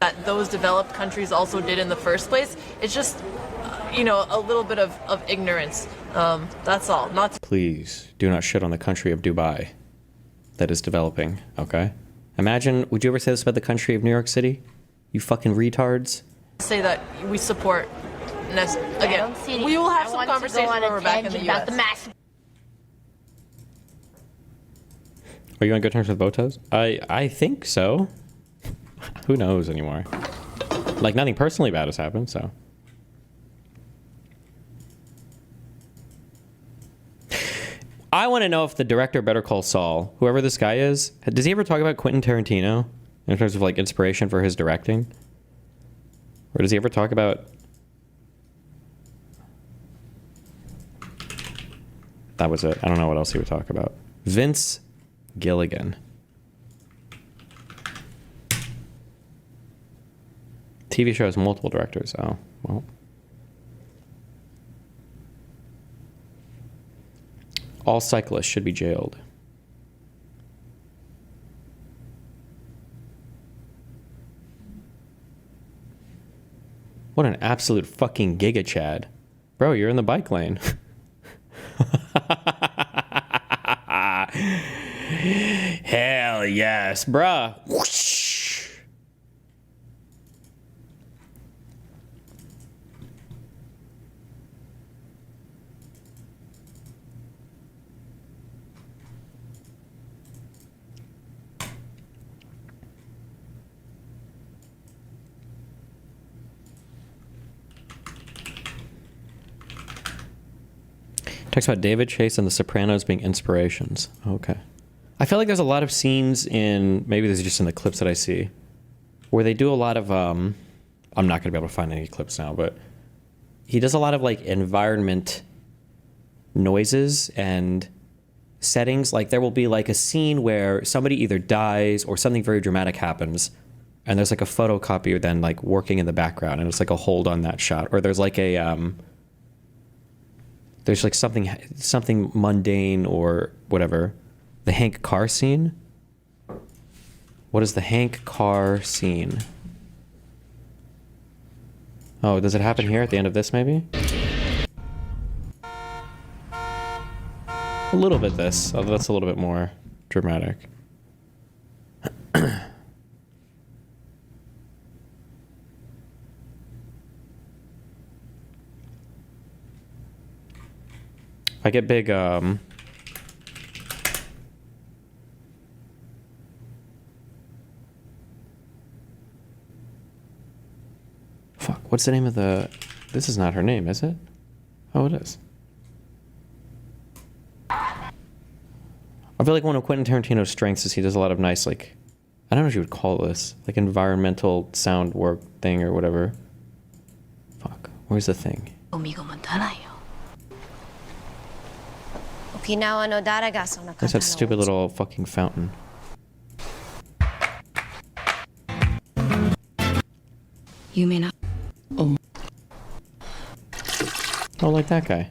That those developed countries also did in the first place. It's just, a little bit of ignorance. That's all.
Please do not shit on the country of Dubai that is developing, okay? Imagine, would you ever say this about the country of New York City? You fucking retards.
Say that we support. Again, we will have some conversation when we're back in the US.
Are you on good terms with Botez? I think so. Who knows anymore? Like, nothing personally bad has happened, so. I want to know if the director of Better Call Saul, whoever this guy is, does he ever talk about Quentin Tarantino in terms of like inspiration for his directing? Or does he ever talk about... That was it. I don't know what else he would talk about. Vince Gilligan. TV show has multiple directors. Oh, well. All cyclists should be jailed. absolute fucking giga chad. Bro, you're in the bike lane. Hell yes, bruh. Whoosh. Talks about David Chase and The Sopranos being inspirations. Okay. I feel like there's a lot of scenes in, maybe this is just in the clips that I see, where they do a lot of, I'm not going to be able to find any clips now, but he does a lot of like environment noises and settings. Like there will be like a scene where somebody either dies or something very dramatic happens, and there's like a photocopier then like working in the background, and it's like a hold on that shot. Or there's like a, there's like something mundane or whatever. The Hank car scene? What is the Hank car scene? Oh, does it happen here at the end of this maybe? A little bit this, although that's a little bit more dramatic. I get big, fuck, what's the name of the... This is not her name, is it? Oh, it is. I feel like one of Quentin Tarantino's strengths is he does a lot of nice, like... I don't know what you would call this. Like environmental sound work thing or whatever. Fuck, where's the thing? There's that stupid little fucking fountain. Oh, like that guy.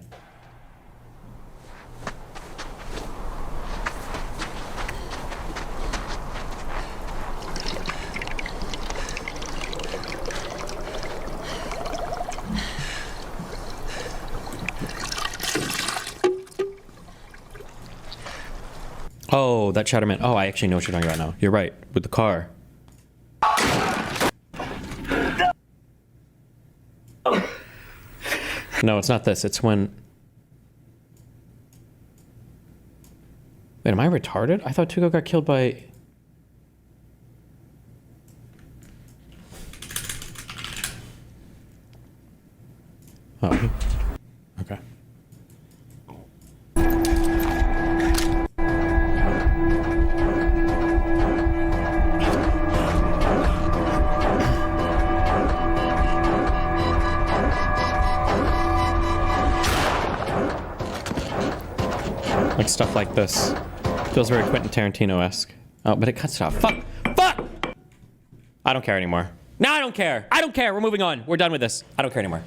Oh, that shadow man. Oh, I actually know what you're talking about now. You're right, with the car. No, it's not this. It's when... Wait, am I retarded? I thought Tuco got killed by... Oh. Okay. Like stuff like this. Feels very Quentin Tarantino-esque. Oh, but it cuts it off. Fuck! Fuck! I don't care anymore. No, I don't care! I don't care! We're moving on. We're done with this. I don't care anymore.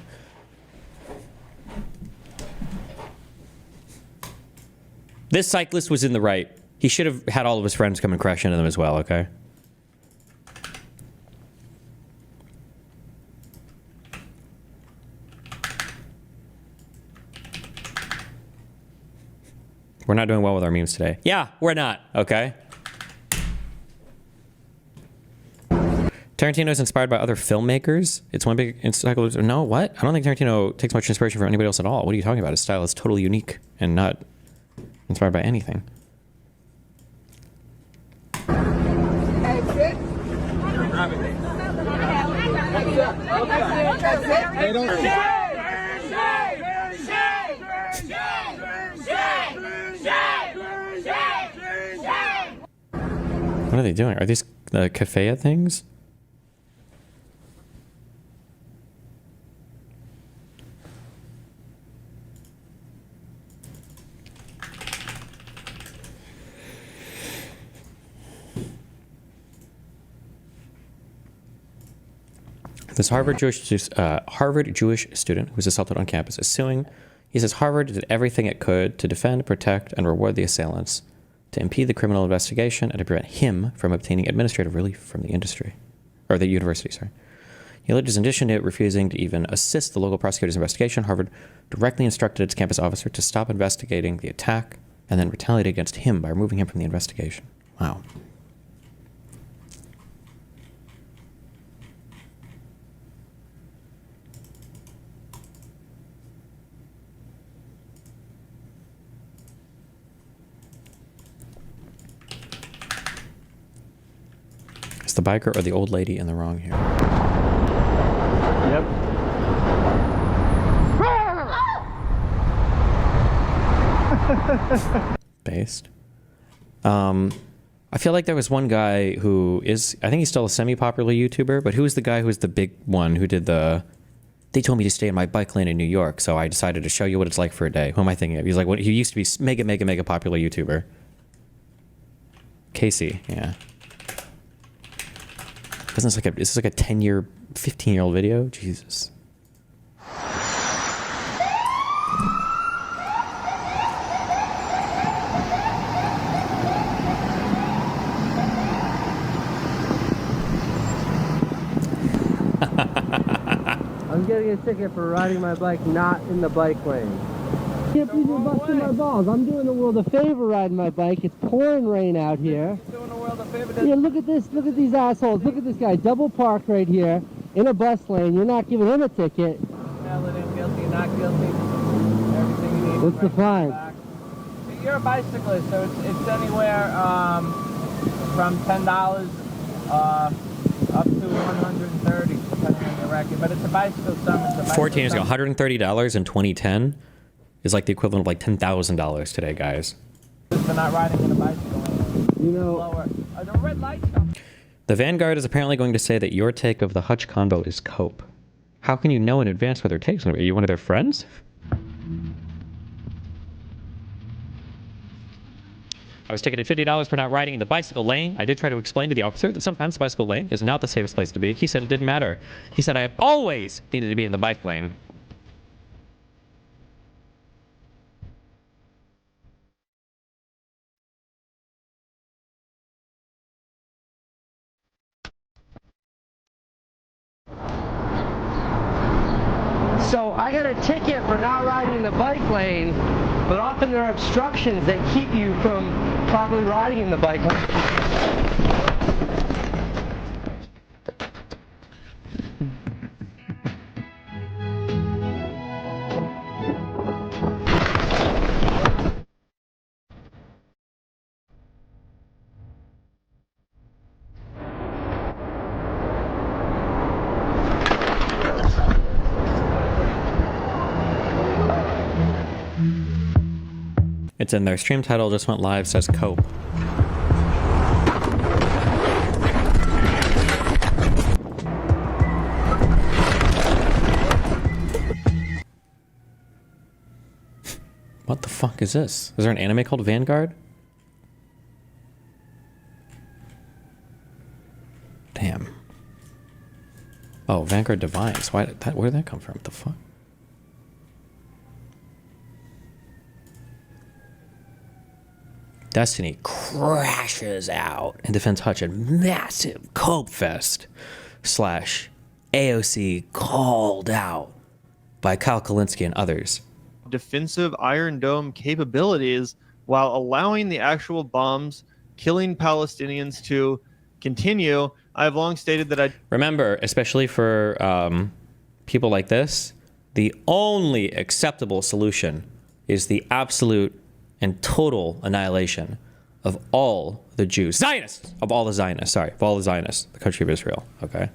This cyclist was in the right. He should have had all of his friends come and crash into them as well, okay? We're not doing well with our memes today. Yeah, we're not, okay? Tarantino's inspired by other filmmakers. It's one big encyclopedia. No, what? I don't think Tarantino takes much inspiration from anybody else at all. What are you talking about? His style is totally unique and not inspired by anything. What are they doing? Are these the café things? This Harvard Jewish student who was assaulted on campus is suing. He says Harvard did everything it could to defend, protect, and reward the assailants, to impede the criminal investigation, and to prevent him from obtaining administrative relief from the industry, or the university, sorry. He alleges in addition to refusing to even assist the local prosecutor's investigation, Harvard directly instructed its campus officer to stop investigating the attack and then retaliated against him by removing him from the investigation. Wow. Is the biker or the old lady in the wrong here?
Yep.
Based. I feel like there was one guy who is, I think he's still a semi-popular YouTuber, but who was the guy who was the big one who did the, they told me to stay in my bike lane in New York, so I decided to show you what it's like for a day. Who am I thinking of? He's like, what, he used to be mega popular YouTuber. Casey, yeah. Isn't this like a 10-year, 15-year-old video? Jesus.
I'm getting a ticket for riding my bike not in the bike lane. Can't believe you're busting my balls. I'm doing the world a favor riding my bike. It's pouring rain out here.
Doing the world a favor.
Yeah, look at this. Look at these assholes. Look at this guy. Double park right here in a bus lane. You're not giving him a ticket.
Now that I'm guilty, not guilty. Everything you need.
What's the fine?
You're a bicyclist, so it's anywhere from $10 up to $130, depending on your record. But it's a bicycle summit.
14 years ago, $130 in 2010 is like the equivalent of like $10,000 today, guys.
For not riding in a bicycle lane.
You know,
the red lights come.
The Vanguard is apparently going to say that your take of the Hutch convo is cope. How can you know in advance what their take's going to be? Are you one of their friends? I was ticketed $50 for not riding in the bicycle lane. I did try to explain to the officer that sometimes the bicycle lane is not the safest place to be. He said it didn't matter. He said I have always needed to be in the bike lane.
So I got a ticket for not riding in the bike lane, but often there are obstructions that keep you from properly riding in the bike lane.
It's in their stream title, just went live, says cope. What the fuck is this? Is there an anime called Vanguard? Damn. Oh, Vanguard Divines. Where did that come from? What the fuck? Destiny crashes out and defends Hutch in massive cope fest / AOC called out by Kyle Kalinske and others.
Defensive Iron Dome capabilities while allowing the actual bombs killing Palestinians to continue. I've long stated that I
remember, especially for people like this, the only acceptable solution is the absolute and total annihilation of all the Jews. Zionists! Of all the Zionists, the country of Israel, okay?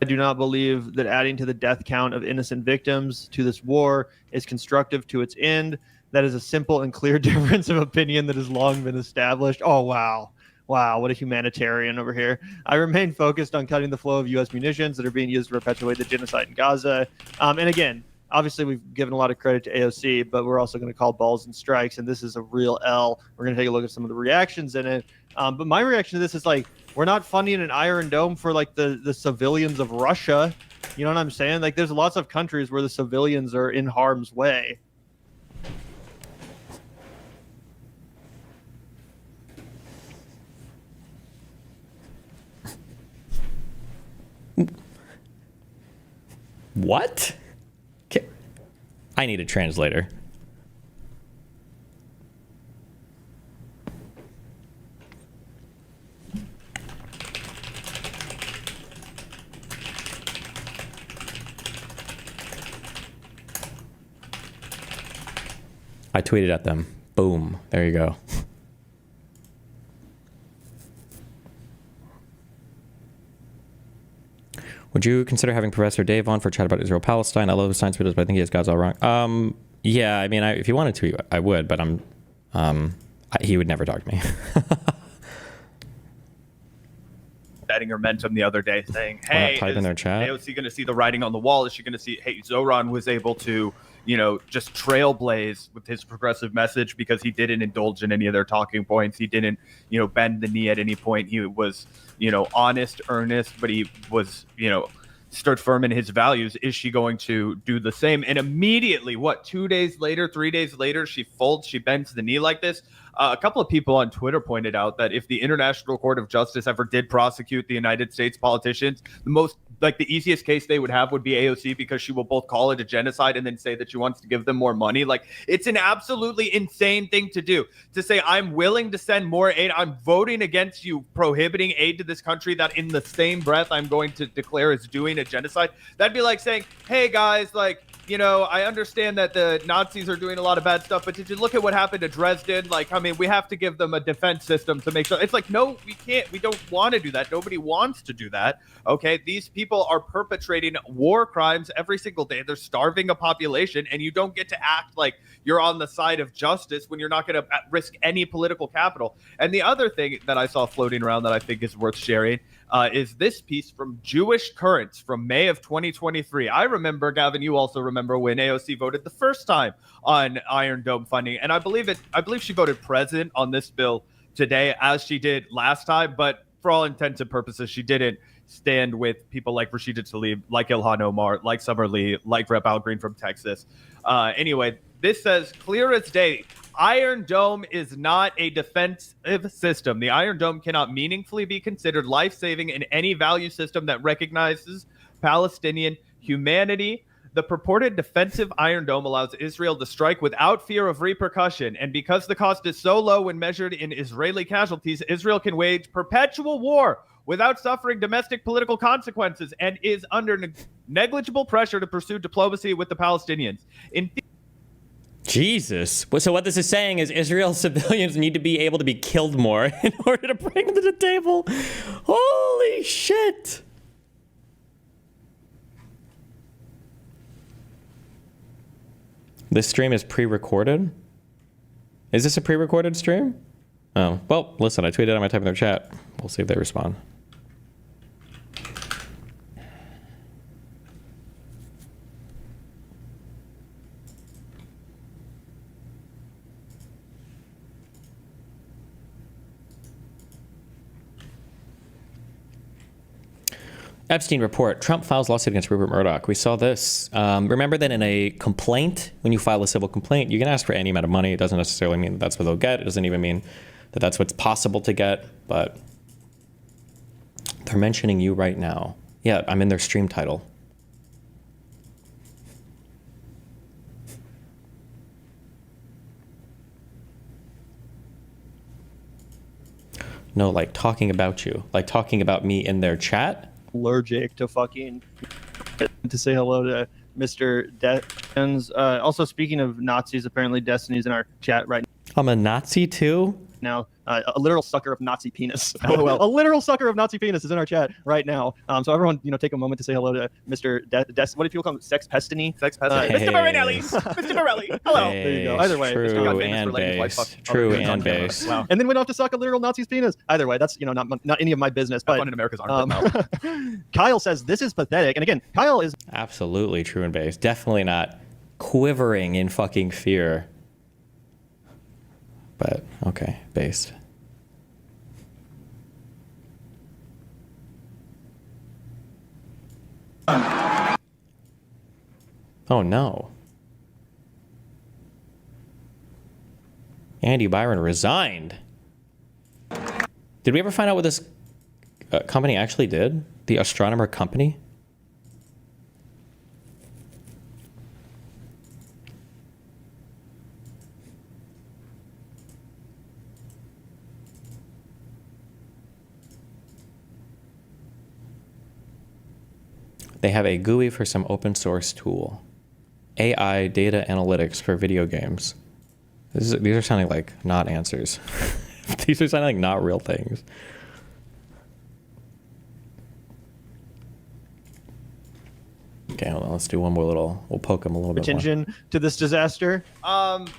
I do not believe that adding to the death count of innocent victims to this war is constructive to its end. That is a simple and clear difference of opinion that has long been established. Oh, wow. Wow, what a humanitarian over here. I remain focused on cutting the flow of U.S. munitions that are being used to perpetuate the genocide in Gaza. And again, obviously, we've given a lot of credit to AOC, but we're also going to call balls and strikes, and this is a real L. We're going to take a look at some of the reactions in it. But my reaction to this is like, we're not funding an Iron Dome for like the civilians of Russia. You know what I'm saying? Like, there's lots of countries where the civilians are in harm's way.
What? I need a translator. I tweeted at them. Boom. There you go. Would you consider having Professor Dave on for chat about Israel-Palestine? I love his science videos, but I think he has God's all wrong. Yeah, I mean, if you wanted to, I would, but he would never talk to me.
Adding her mentum the other day saying, hey,
type in their chat?
AOC going to see the writing on the wall? Is she going to see, hey, Zoran was able to, just trailblaze with his progressive message because he didn't indulge in any of their talking points. He didn't, bend the knee at any point. He was, honest, earnest, but he was, stood firm in his values. Is she going to do the same? And immediately, 2 days later, 3 days later, she folds, she bends the knee like this. A couple of people on Twitter pointed out that if the International Court of Justice ever did prosecute the United States politicians, the easiest case they would have would be AOC, because she will both call it a genocide and then say that she wants to give them more money. It's an absolutely insane thing to do, to say, I'm willing to send more aid. I'm voting against you prohibiting aid to this country that in the same breath I'm going to declare as doing a genocide. That'd be like saying, hey guys, I understand that the Nazis are doing a lot of bad stuff, but did you look at what happened to Dresden? We have to give them a defense system to make sure. It's no, we can't. We don't want to do that. Nobody wants to do that. Okay, these people are perpetrating war crimes every single day. They're starving a population, and you don't get to act like you're on the side of justice when you're not going to risk any political capital. And the other thing that I saw floating around that I think is worth sharing is this piece from Jewish Currents from May of 2023. I remember, Gavin, you also remember when AOC voted the first time on Iron Dome funding, and I believe she voted present on this bill today as she did last time, but for all intents and purposes, she didn't stand with people like Rashida Tlaib, like Ilhan Omar, like Summer Lee, like Rep. Al Green from Texas. Anyway, this says, clear as day, Iron Dome is not a defensive system. The Iron Dome cannot meaningfully be considered life-saving in any value system that recognizes Palestinian humanity. The purported defensive Iron Dome allows Israel to strike without fear of repercussion. And because the cost is so low when measured in Israeli casualties, Israel can wage perpetual war without suffering domestic political consequences and is under negligible pressure to pursue diplomacy with the Palestinians.
Jesus. So what this is saying is Israel civilians need to be able to be killed more in order to bring them to the table. Holy shit. This stream is pre-recorded? Is this a pre-recorded stream? Oh, well, listen, I tweeted, I might type in their chat. We'll see if they respond. Epstein report. Trump files lawsuit against Rupert Murdoch. We saw this. Remember that in a complaint, when you file a civil complaint, you can ask for any amount of money. It doesn't necessarily mean that's what they'll get. It doesn't even mean that that's what's possible to get. But they're mentioning you right now. Yeah, I'm in their stream title. No, like talking about you. Like talking about me in their chat.
Allergic to fucking to say hello to Mr. Destins. Also, speaking of Nazis, apparently Destiny's in our chat right now.
I'm a Nazi too?
Now, a literal sucker of Nazi penis. LOL. A literal sucker of Nazi penis is in our chat right now. So everyone, take a moment to say hello to Mr. What if people call him Sex Pestiny?
Sex Pestiny.
Mr. Morelli. Mr. Morelli. Hello.
Hey,
there you go. Either way,
true and base. True and base.
Wow. And then we don't have to suck a literal Nazi's penis. Either way, that's not any of my business. But
fun in America's armpit.
Kyle says this is pathetic, and again, Kyle is
absolutely true and base. Definitely not quivering in fucking fear. But okay, based. Oh no. Andy Byron resigned. Did we ever find out what this company actually did? The astronomer company? They have a GUI for some open source tool. AI data analytics for video games. These are sounding like not answers. These are sounding like not real things. Okay, hold on. Let's do one more little. We'll poke them a little bit more.
Attention to this disaster.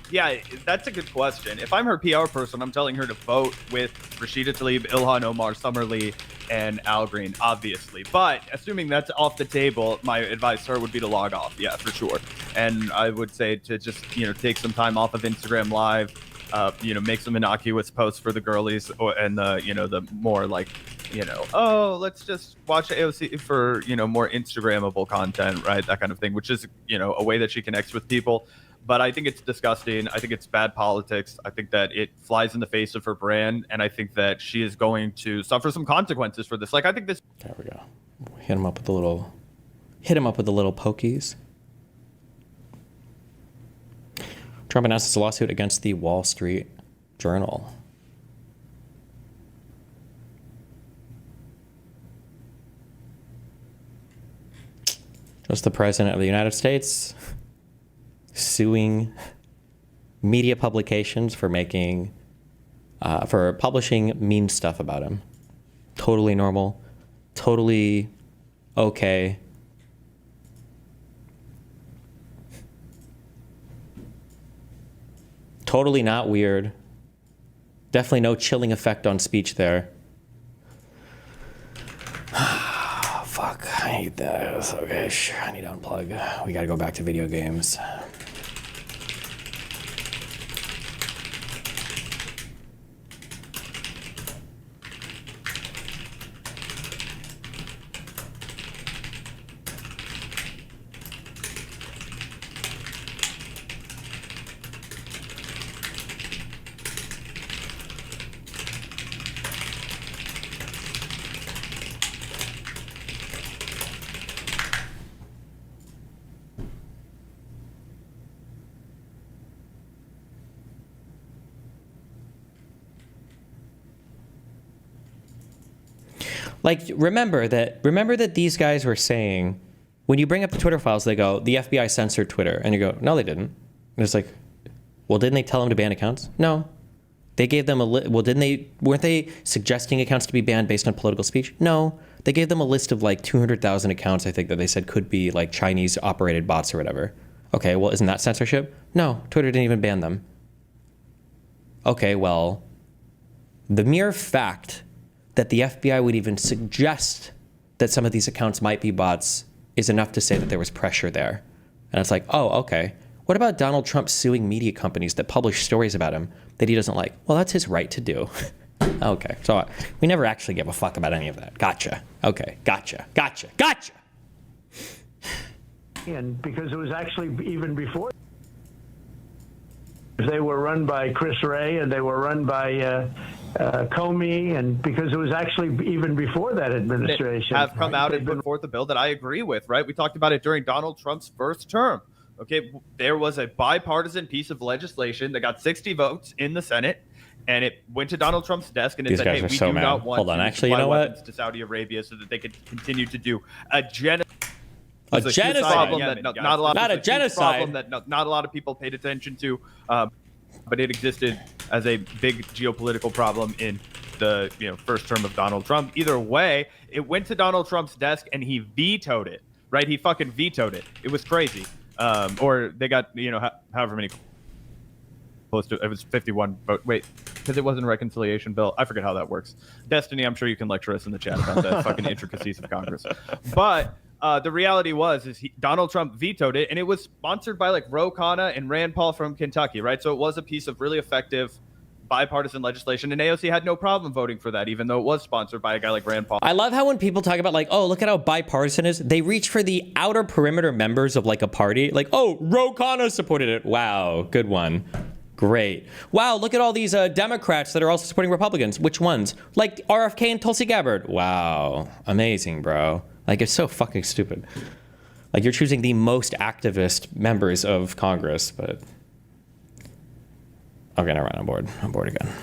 Yeah, that's a good question. If I'm her PR person, I'm telling her to vote with Rashida Tlaib, Ilhan Omar, Summer Lee, and Al Green, obviously. But assuming that's off the table, my advice to her would be to log off. Yeah, for sure. And I would say to just, take some time off of Instagram Live, make some innocuous posts for the girlies and the, the more like, let's just watch AOC for, more Instagrammable content, right? That kind of thing, which is, a way that she connects with people. But I think it's disgusting. I think it's bad politics. I think that it flies in the face of her brand. And I think that she is going to suffer some consequences for this. Like, I think this.
There we go. Hit him up with the little pokies. Trump announces a lawsuit against the Wall Street Journal. Just the President of the United States suing media publications for publishing mean stuff about him. Totally normal. Totally okay. Totally not weird. Definitely no chilling effect on speech there. Fuck, I hate this. Okay, sure, I need to unplug. We gotta go back to video games. Like, remember that these guys were saying, when you bring up the Twitter files, they go, the FBI censored Twitter. And you go, no, they didn't. And it's like, well, didn't they tell them to ban accounts? No. They gave them weren't they suggesting accounts to be banned based on political speech? No. They gave them a list of like 200,000 accounts, I think, that they said could be like Chinese operated bots or whatever. Okay, well, isn't that censorship? No, Twitter didn't even ban them. Okay, well, the mere fact that the FBI would even suggest that some of these accounts might be bots is enough to say that there was pressure there. And it's like, oh, okay. What about Donald Trump suing media companies that publish stories about him that he doesn't like? Well, that's his right to do. Okay, so we never actually give a fuck about any of that. Gotcha. Okay, gotcha.
And because it was actually even before. They were run by Chris Wray and they were run by Comey, and because it was actually even before that administration.
Have come out and put forth a bill that I agree with, right? We talked about it during Donald Trump's first term. Okay, there was a bipartisan piece of legislation that got 60 votes in the Senate, and it went to Donald Trump's desk, and it said, hey, we do not want to supply weapons to Saudi Arabia so that they could continue to do a genocide.
A genocide
problem that not a lot
not
of
a genocide.
That not a lot of people paid attention to, but it existed as a big geopolitical problem in the first term of Donald Trump. Either way, it went to Donald Trump's desk and he vetoed it. Right? He fucking vetoed it. It was crazy. Or they got however many. Close to it was 51 vote. Wait, because it wasn't a reconciliation bill. I forget how that works. Destiny, I'm sure you can lecture us in the chat about the fucking intricacies of Congress. But the reality is Donald Trump vetoed it, and it was sponsored by like Ro Khanna and Rand Paul from Kentucky, right? So it was a piece of really effective bipartisan legislation, and AOC had no problem voting for that, even though it was sponsored by a guy like Rand Paul.
I love how when people talk about like, oh, look at how bipartisan it is, they reach for the outer perimeter members of like a party. Like, oh, Ro Khanna supported it. Wow, good one. Great. Wow, look at all these Democrats that are also supporting Republicans. Which ones? Like RFK and Tulsi Gabbard. Wow, amazing, bro. Like, it's so fucking stupid. Like, you're choosing the most activist members of Congress, but... Okay, never mind, I'm bored. I'm bored again.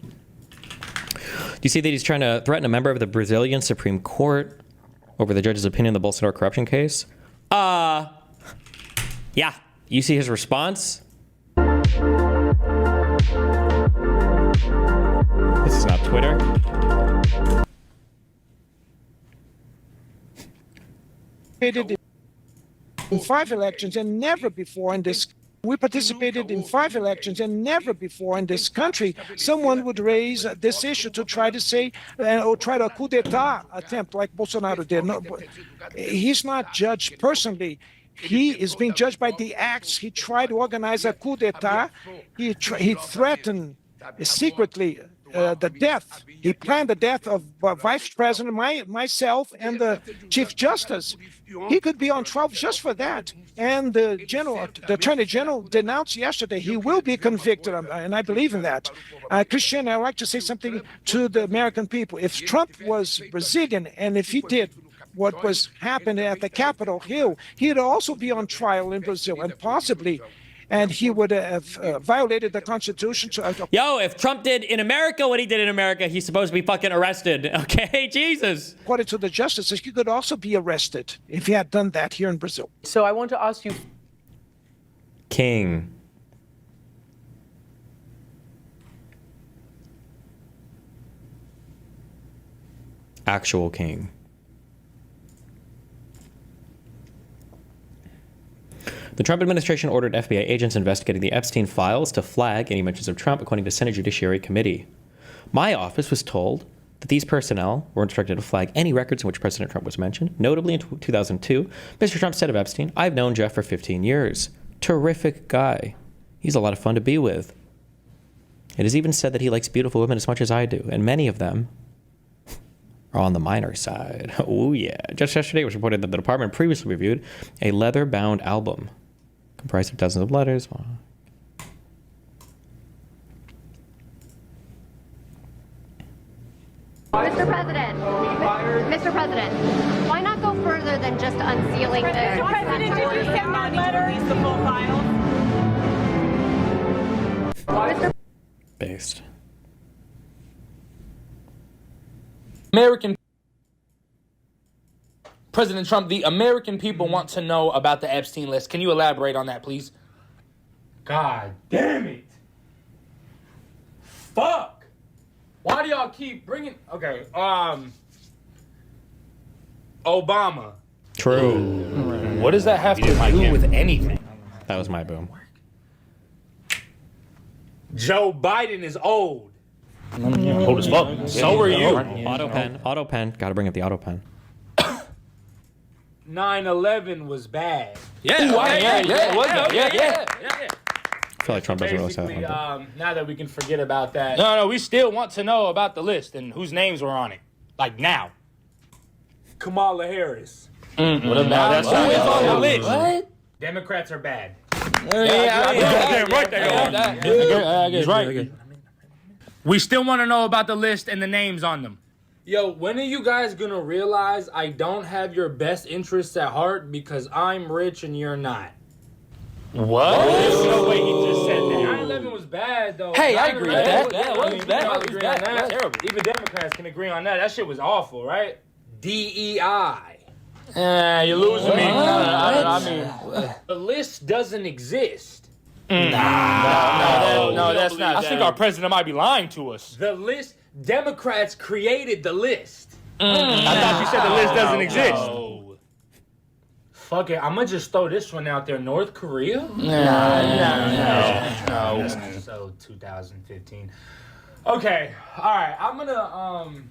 Do you see that he's trying to threaten a member of the Brazilian Supreme Court? over the judge's opinion in the Bolsonaro corruption case? Yeah. You see his response? This is not Twitter.
In 5 elections and never before in this. We participated in 5 elections and never before in this country someone would raise this issue to try to say or try to coup d'etat attempt like Bolsonaro did. No, he's not judged personally. He is being judged by the acts. He tried to organize a coup d'etat. He threatened secretly the death. He planned the death of Vice President, myself, and the Chief Justice. He could be on trial just for that. And the Attorney General denounced yesterday he will be convicted, and I believe in that. Christian, I'd like to say something to the American people. If Trump was Brazilian, and if he did what was happening at the Capitol Hill, he'd also be on trial in Brazil, and possibly. And he would have violated the Constitution.
Yo, if Trump did in America what he did in America, he's supposed to be fucking arrested. Okay, Jesus.
According to the justices, he could also be arrested if he had done that here in Brazil.
So I want to ask you.
King. Actual king. The Trump administration ordered FBI agents investigating the Epstein files to flag any mentions of Trump, according to Senate Judiciary Committee. My office was told that these personnel were instructed to flag any records in which President Trump was mentioned. Notably, in 2002, Mr. Trump said of Epstein, "I've known Jeff for 15 years. Terrific guy. He's a lot of fun to be with. It is even said that he likes beautiful women as much as I do, and many of them are on the minor side." Oh yeah. Just yesterday it was reported that the department previously reviewed a leather-bound album comprised of dozens of letters.
Mr. President, Mr. President, why not go further than just unsealing this?
Mr. President, did you send that letter? Release the full files.
Based.
American President Trump, the American people want to know about the Epstein list. Can you elaborate on that, please? God damn it. Fuck. Why do y'all keep bringing... Okay, Obama.
True.
What does that have to do with anything?
That was my boom.
Joe Biden is old.
Old as fuck.
So are you.
Auto pen. Gotta bring up the auto pen.
9/11 was bad.
Yeah,
Ooh,
yeah.
Yeah.
I feel like Trump doesn't really say
Basically,
that.
now that we can forget about that. No, we still want to know about the list and whose names were on it. Like now. Kamala Harris. What about that? Who is on the list? What? Democrats are bad. He's right. We still want to know about the list and the names on them. Yo, when are you guys gonna realize I don't have your best interests at heart because I'm rich and you're not? What? There's no way he just said that. 9/11 was bad though.
Hey, I agree with that.
Yeah,
it was bad. It was bad. It was terrible.
Even Democrats can agree on that. That shit was awful, right? DEI. You're losing me. I mean, the list doesn't exist. No, that's not. I think our president might be lying to us. The list, Democrats created the list. I thought you said the list doesn't exist. No. Fuck it, I'm gonna just throw this one out there. North Korea? No. So 2015. Okay, all right. I'm gonna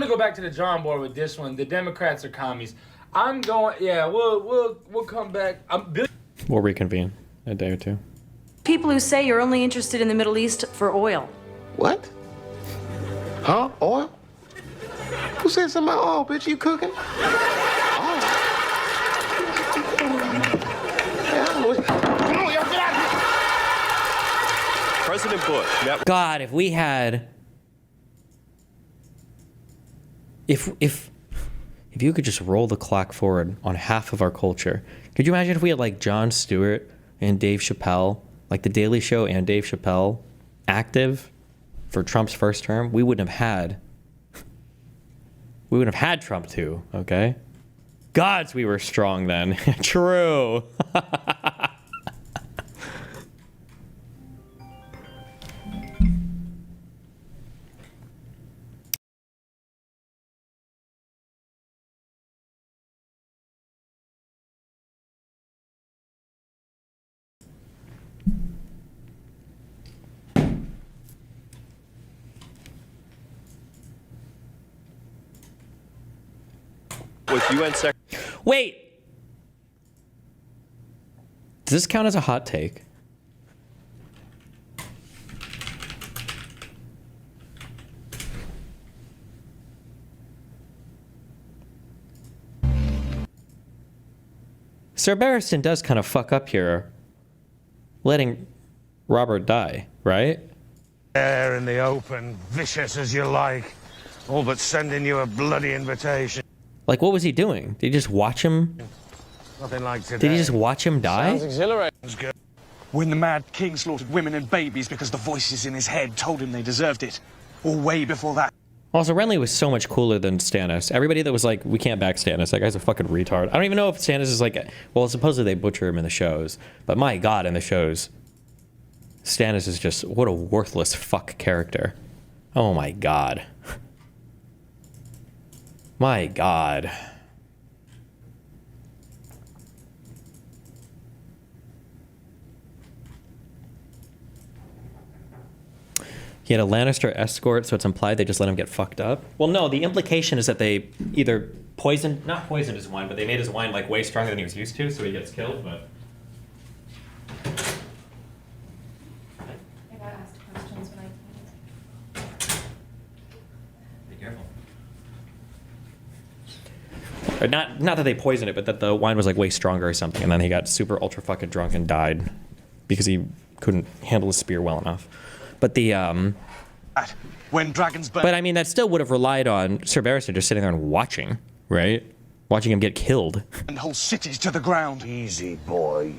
go back to the drawing board with this one. The Democrats are commies. I'm going. Yeah, we'll come back.
We'll reconvene in a day or two.
People who say you're only interested in the Middle East for oil.
What? Huh? Oil? Who said something about oil, bitch? You cooking?
President Bush. Yep. God, if we had, if you could just roll the clock forward on half of our culture, could you imagine if we had like Jon Stewart and Dave Chappelle, like The Daily Show and Dave Chappelle, active for Trump's first term? We wouldn't have we wouldn't have had Trump too, okay? Gods, we were strong then. True.
Was UN Sec.
Wait. Does this count as a hot take? Sir Barristan does kind of fuck up here, letting Robert die, right?
There in the open, vicious as you like, all but sending you a bloody invitation.
Like, what was he doing? Did he just watch him?
Nothing like today.
Did he just watch him die?
Sounds exhilarating.
When the Mad King slaughtered women and babies because the voices in his head told him they deserved it. Or way before that.
Also, Renly was so much cooler than Stannis. Everybody that was like, we can't back Stannis, that guy's a fucking retard. I don't even know if Stannis is like, well, supposedly they butcher him in the shows. But my god, in the shows, Stannis is just, what a worthless fuck character. Oh my god. My god. He had a Lannister escort, so it's implied they just let him get fucked up. Well, no, the implication is that they either not poisoned his wine, but they made his wine like way stronger than he was used to, so he gets killed, but...
I got asked questions when I came.
Be careful. Or not that they poisoned it, but that the wine was like way stronger or something, and then he got super ultra fucking drunk and died because he couldn't handle his spear well enough. But the
when dragons burn.
But I mean, that still would have relied on Sir Barristan just sitting there and watching, right? Watching him get killed.
And whole cities to the ground.
Easy, boy.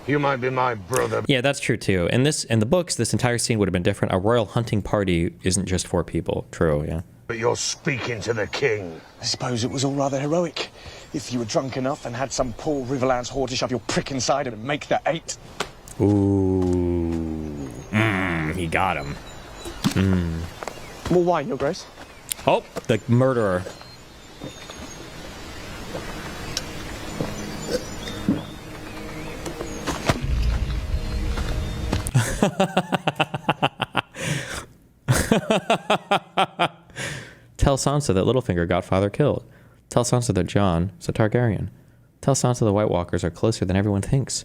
You might be my brother.
Yeah, that's true too. In the books, this entire scene would have been different. A royal hunting party isn't just 4 people. True, yeah.
But you're speaking to the king.
I suppose it was all rather heroic. If you were drunk enough and had some poor Riverlands whore to shove your prick inside and make that 8.
Ooh. He got him.
More wine, Your Grace.
Oh, the murderer. Tell Sansa that Littlefinger got father killed. Tell Sansa that Jon is a Targaryen. Tell Sansa the White Walkers are closer than everyone thinks.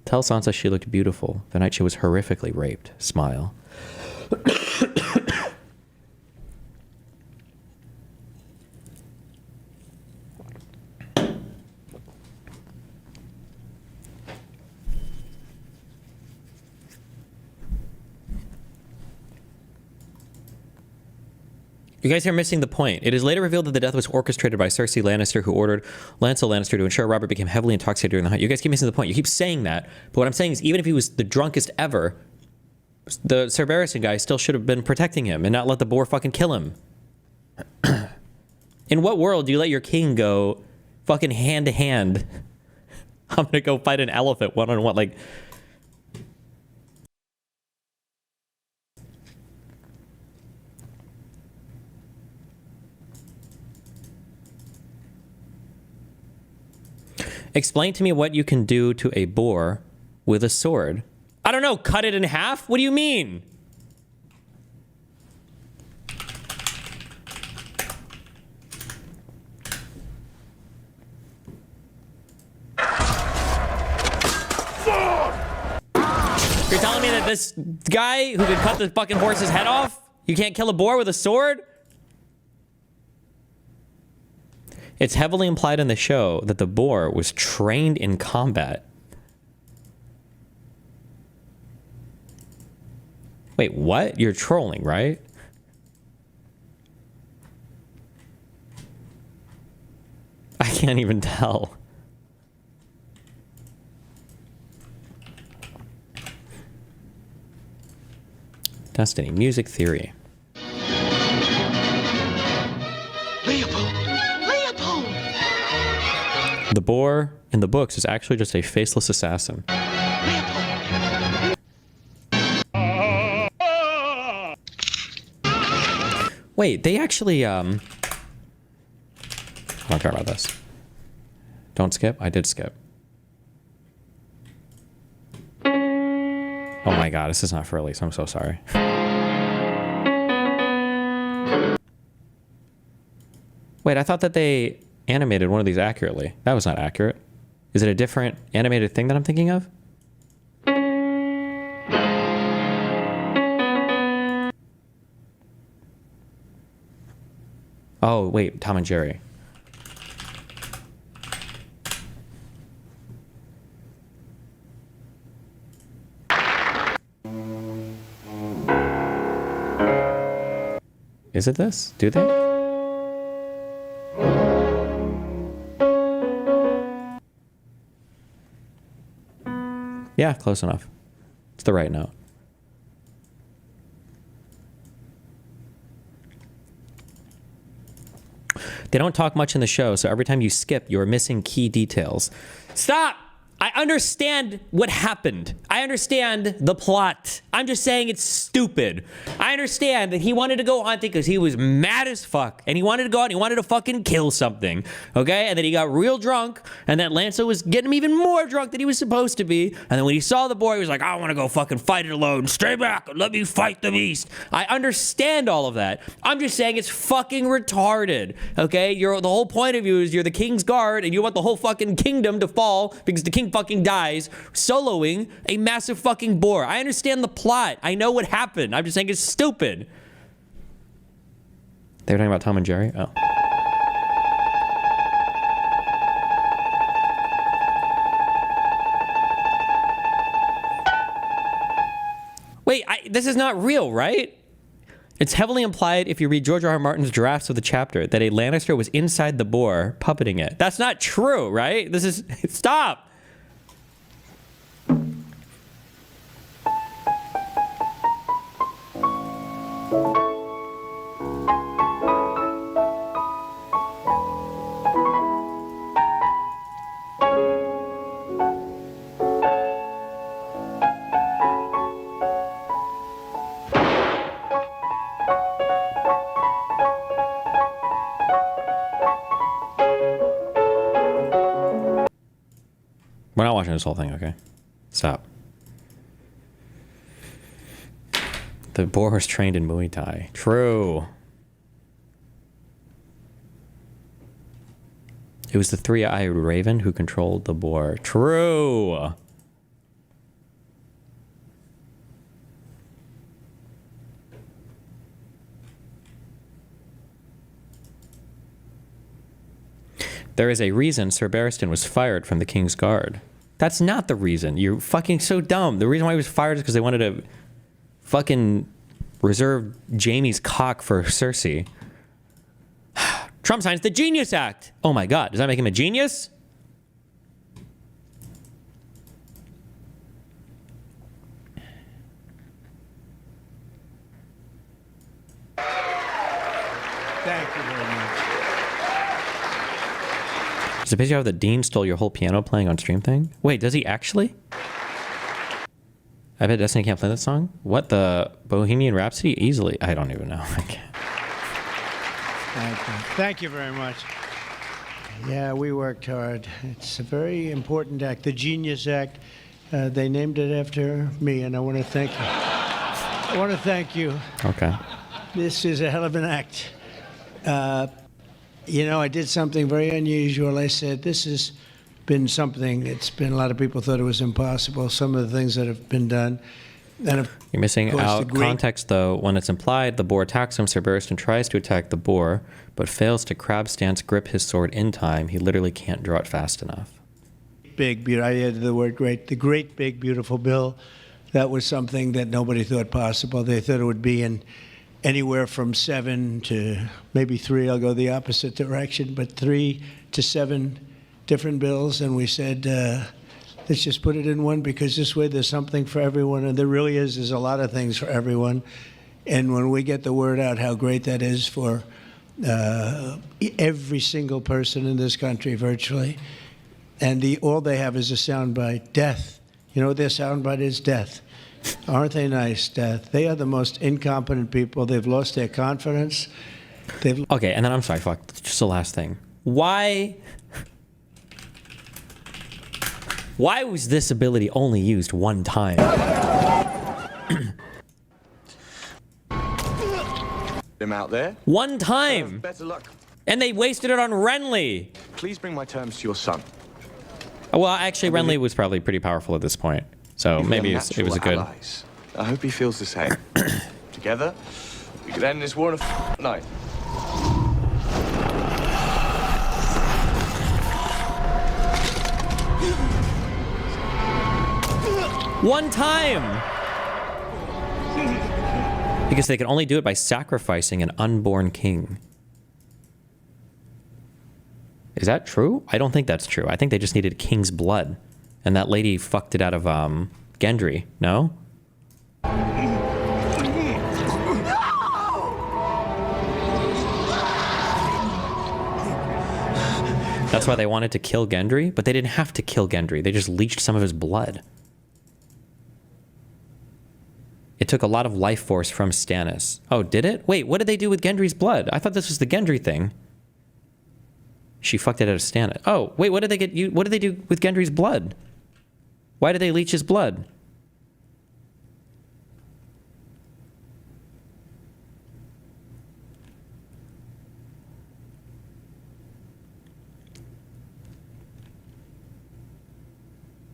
Tell Sansa she looked beautiful the night she was horrifically raped. Smile. You guys are missing the point. It is later revealed that the death was orchestrated by Cersei Lannister, who ordered Lancel Lannister to ensure Robert became heavily intoxicated during the hunt. You guys keep missing the point. You keep saying that, but what I'm saying is, even if he was the drunkest ever, the Sir Barristan guy still should have been protecting him and not let the boar fucking kill him. In what world do you let your king go fucking hand to hand? I'm gonna go fight an elephant one-on-one, like... Explain to me what you can do to a boar with a sword. I don't know, cut it in half? What do you mean? You're telling me that this guy who could cut the fucking horse's head off, you can't kill a boar with a sword? It's heavily implied in the show that the boar was trained in combat. Wait, what? You're trolling, right? I can't even tell. Destiny, music theory. The boar in the books is actually just a faceless assassin. Wait, they actually, I don't care about this. Don't skip? I did skip. Oh my god, this is not for release. I'm so sorry. Wait, I thought that they animated one of these accurately. That was not accurate. Is it a different animated thing that I'm thinking of? Oh, wait, Tom and Jerry. Is it this? Do they? Yeah, close enough. It's the right note. They don't talk much in the show, so every time you skip, you're missing key details. Stop! I understand what happened. I understand the plot. I'm just saying it's stupid. I understand that he wanted to go hunting because he was mad as fuck. And he wanted to go out and he wanted to fucking kill something. Okay? And then he got real drunk. And then Lancelot was getting him even more drunk than he was supposed to be. And then when he saw the boar, he was like, I want to go fucking fight it alone. Stay back and let me fight the beast. I understand all of that. I'm just saying it's fucking retarded. Okay? The whole point of you is you're the king's guard and you want the whole fucking kingdom to fall because the king fucking dies soloing a massive fucking boar. I understand the plot. I know what happened. I'm just saying it's stupid. They were talking about Tom and Jerry? Oh. Wait, this is not real, right? It's heavily implied if you read George R.R. Martin's drafts of the chapter that a Lannister was inside the boar puppeting it. That's not true, right? This is... Stop! We're not watching this whole thing, okay? Stop. The boar was trained in Muay Thai. True. It was the three-eyed raven who controlled the boar. True. There is a reason Sir Barristan was fired from the King's Guard. That's not the reason. You're fucking so dumb. The reason why he was fired is because they wanted to fucking reserve Jaime's cock for Cersei. Trump signs the Genius Act. Oh my God, does that make him a genius?
Thank you very much.
Is the picture of the Dean stole your whole piano playing on stream thing? Wait, does he actually? I bet Destiny can't play that song? What, the Bohemian Rhapsody? Easily. I don't even know. I can't.
Thank you. Thank you very much. Yeah, we worked hard. It's a very important act, the Genius Act. They named it after me, and I want to thank you. I want to thank you.
Okay.
This is a hell of an act. You know, I did something very unusual. I said, this has been something, it's been, a lot of people thought it was impossible, some of the things that have been done. And
you're missing out context, though. When it's implied, the boar attacks him, Sir Barristan tries to attack the boar, but fails to crab stance grip his sword in time. He literally can't draw it fast enough.
Big, I added the word great, the great, big, beautiful bill. That was something that nobody thought possible. They thought it would be in anywhere from 7 to maybe 3. I'll go the opposite direction, but 3 to 7 different bills. And we said, let's just put it in one, because this way there's something for everyone. And there really is. There's a lot of things for everyone. And when we get the word out how great that is for every single person in this country, virtually, And all they have is a soundbite, death. You know what their soundbite is? Death. Aren't they nice, death? They are the most incompetent people. They've lost their confidence.
Okay, and then I'm sorry, fuck. Just the last thing. Why was this ability only used one time?
Him out there.
One time.
Better luck.
And they wasted it on Renly.
Please bring my terms to your son.
Well, actually, Renly was probably pretty powerful at this point, so maybe it was a good.
Allies. I hope he feels the same. Together, we could end this war in a night.
One time! Because they could only do it by sacrificing an unborn king. Is that true? I don't think that's true. I think they just needed king's blood. And that lady fucked it out of, Gendry, no? That's why they wanted to kill Gendry, but they didn't have to kill Gendry. They just leached some of his blood. It took a lot of life force from Stannis. Oh, did it? Wait, what did they do with Gendry's blood? I thought this was the Gendry thing. She fucked it out of Stannis. Oh, wait, what did they get? What did they do with Gendry's blood? Why did they leech his blood?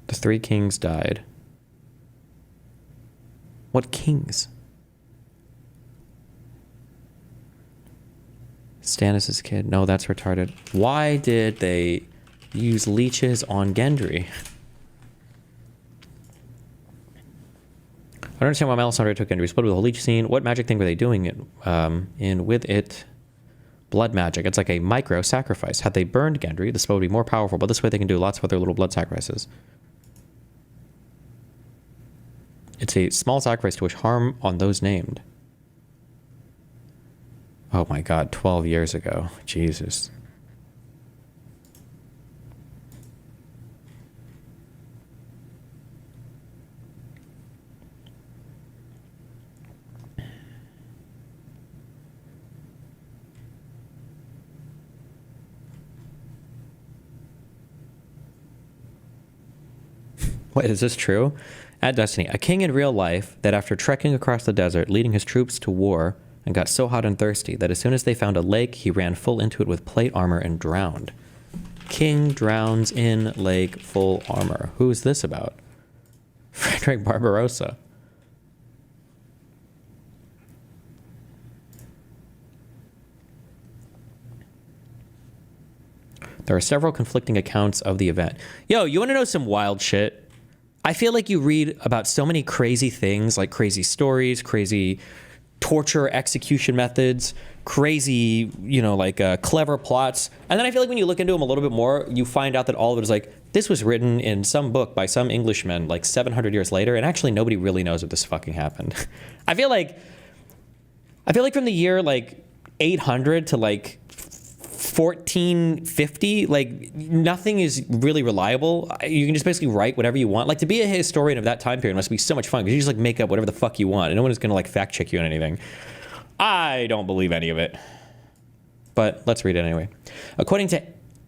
The 3 kings died. What kings? Stannis' kid. No, that's retarded. Why did they use leeches on Gendry? I don't understand why Melisandre took Gendry's blood with the whole leech scene. What magic thing were they doing it in with it? Blood magic. It's like a micro sacrifice. Had they burned Gendry, the spell would be more powerful, but this way they can do lots of other little blood sacrifices. It's a small sacrifice to wish harm on those named. Oh my god, 12 years ago. Jesus. Wait, is this true? At Destiny, a king in real life that after trekking across the desert, leading his troops to war, and got so hot and thirsty that as soon as they found a lake, he ran full into it with plate armor and drowned. King drowns in lake full armor. Who is this about? Frederick Barbarossa. There are several conflicting accounts of the event. Yo, you want to know some wild shit? I feel like you read about so many crazy things, like crazy stories, crazy torture execution methods, crazy, you know, like clever plots. And then I feel like when you look into them a little bit more, you find out that all of it is like, this was written in some book by some Englishman like 700 years later, and actually nobody really knows what this fucking happened. I feel like from the year like 800 to like 1450, like nothing is really reliable. You can just basically write whatever you want. Like to be a historian of that time period must be so much fun because you just like make up whatever the fuck you want and no one is gonna like fact check you on anything. I don't believe any of it, but let's read it anyway. According to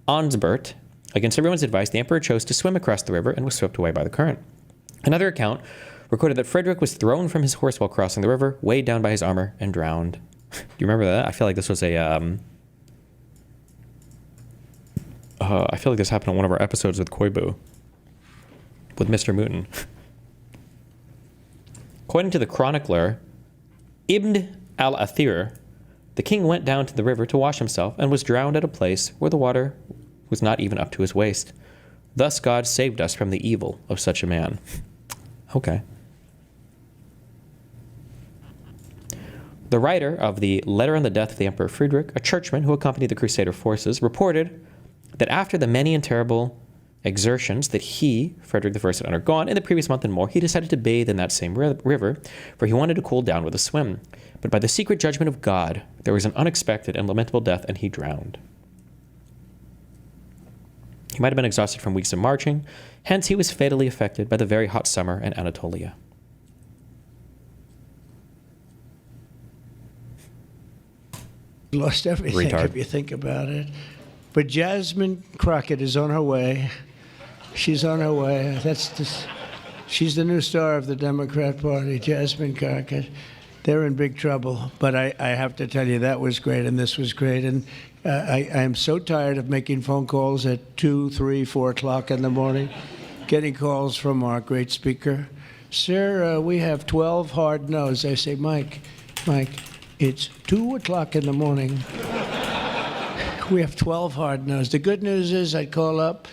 Ansbert, against everyone's advice, the emperor chose to swim across the river and was swept away by the current. Another account recorded that Frederick was thrown from his horse while crossing the river, weighed down by his armor, and drowned. Do you remember that? I feel like this was a I feel like this happened on one of our episodes with Koibu. With Mr. Mooten. According to the chronicler Ibn al-Athir, the king went down to the river to wash himself and was drowned at a place where the water was not even up to his waist. Thus God saved us from the evil of such a man. Okay. The writer of the Letter on the Death of the Emperor Friedrich, a churchman who accompanied the Crusader forces, reported that after the many and terrible exertions that he, Frederick I, had undergone in the previous month and more, he decided to bathe in that same river, for he wanted to cool down with a swim. But by the secret judgment of God, there was an unexpected and lamentable death, and he drowned. He might have been exhausted from weeks of marching, hence he was fatally affected by the very hot summer in Anatolia.
Lost everything
Retard.
if you think about it. But Jasmine Crockett is on her way. She's on her way. She's the new star of the Democrat Party, Jasmine Crockett. They're in big trouble. But I have to tell you, that was great, and this was great. And I am so tired of making phone calls at 2, 3, 4 o'clock in the morning, getting calls from our great speaker. Sir, we have 12 hard no's. I say, Mike, it's 2 o'clock in the morning. We have 12 hard no's. The good news is I call up.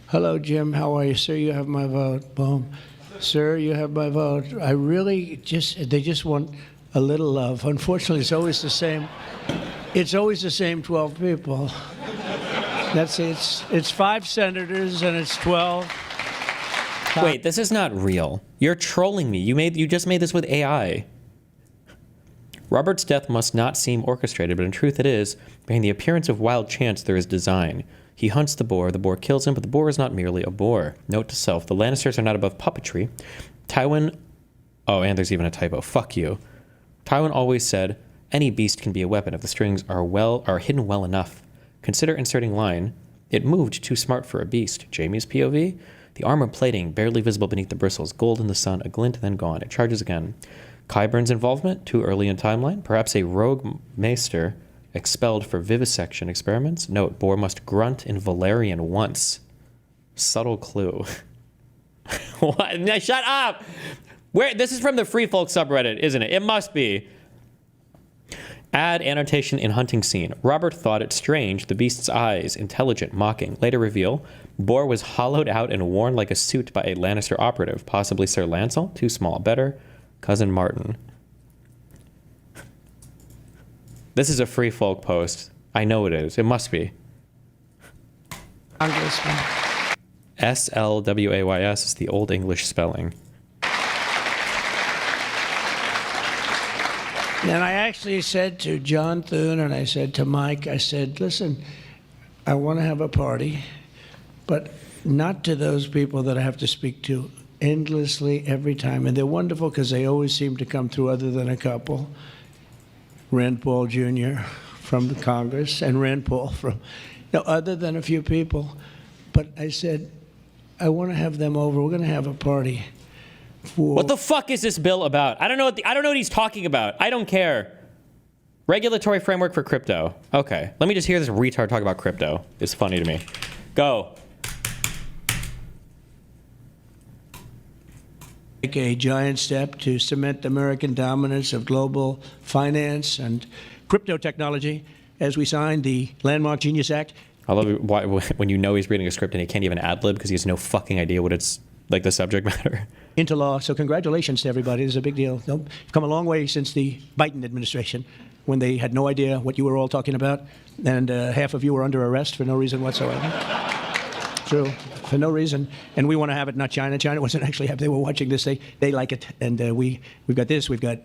Hello, Jim. How are you? Sir, you have my vote. Boom. Sir, you have my vote. I really they just want a little love. Unfortunately, it's always the same. It's always the same 12 people. That's it. It's 5 senators and it's 12.
Wait, this is not real. You're trolling me. You just made this with AI. Robert's death must not seem orchestrated, but in truth it is. Bearing the appearance of wild chance, there is design. He hunts the boar kills him, but the boar is not merely a boar. Note to self, the Lannisters are not above puppetry. Tywin... Oh, and there's even a typo. Fuck you. Tywin always said, any beast can be a weapon if the strings are hidden well enough. Consider inserting line, it moved too smart for a beast. Jaime's POV? The armor plating, barely visible beneath the bristles, gold in the sun, a glint, then gone. It charges again. Qyburn's involvement, too early in timeline. Perhaps a rogue maester expelled for vivisection experiments. Note, boar must grunt in Valerian once. Subtle clue. What? No, shut up! This is from the Free Folk subreddit, isn't it? It must be. Add annotation in hunting scene. Robert thought it strange, the beast's eyes, intelligent, mocking. Later reveal, boar was hollowed out and worn like a suit by a Lannister operative, possibly Sir Lancel, too small, better, Cousin Martin. This is a Free Folk post. I know it is. It must be.
Congressman.
SLWAYS is the Old English spelling.
And I actually said to John Thune and I said to Mike, I said, listen, I want to have a party, but not to those people that I have to speak to endlessly every time. And they're wonderful because they always seem to come through, other than a couple. Rand Paul Jr. from the Congress and Rand Paul from, other than a few people. But I said, I want to have them over. We're going to have a party.
What the fuck is this bill about? I don't know what he's talking about. I don't care. Regulatory framework for crypto. Okay, let me just hear this retard talk about crypto. It's funny to me. Go.
Take a giant step to cement American dominance of global finance and crypto technology as we signed the landmark Genius Act.
I love it when you know he's reading a script and he can't even ad-lib because he has no fucking idea what it's like, the subject matter.
Into law. So congratulations to everybody. This is a big deal. You've come a long way since the Biden administration, when they had no idea what you were all talking about, and half of you were under arrest for no reason whatsoever. True, for no reason. And we want to have it, not China. China wasn't actually happy. They were watching this. They like it. And we've got this. We've got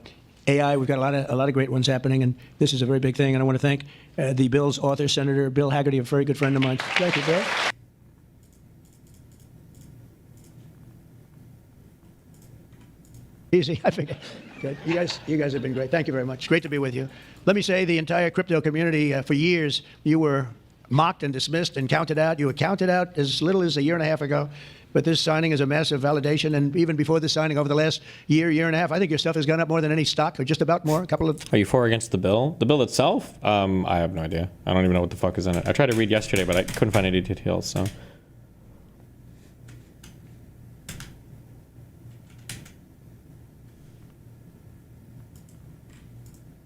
AI. We've got a lot of great ones happening. And this is a very big thing. And I want to thank the bill's author, Senator Bill Haggerty, a very good friend of mine. Thank you, Bill. Easy, I figured. Good. You guys have been great. Thank you very much. Great to be with you. Let me say, the entire crypto community, for years, you were mocked and dismissed and counted out. You were counted out as little as a year and a half ago. But this signing is a massive validation. And even before this signing, over the last year and a half, I think your stuff has gone up more than any stock, or just about more. A couple of.
Are you for or against the bill? The bill itself? I have no idea. I don't even know what the fuck is in it. I tried to read yesterday, but I couldn't find any details, so.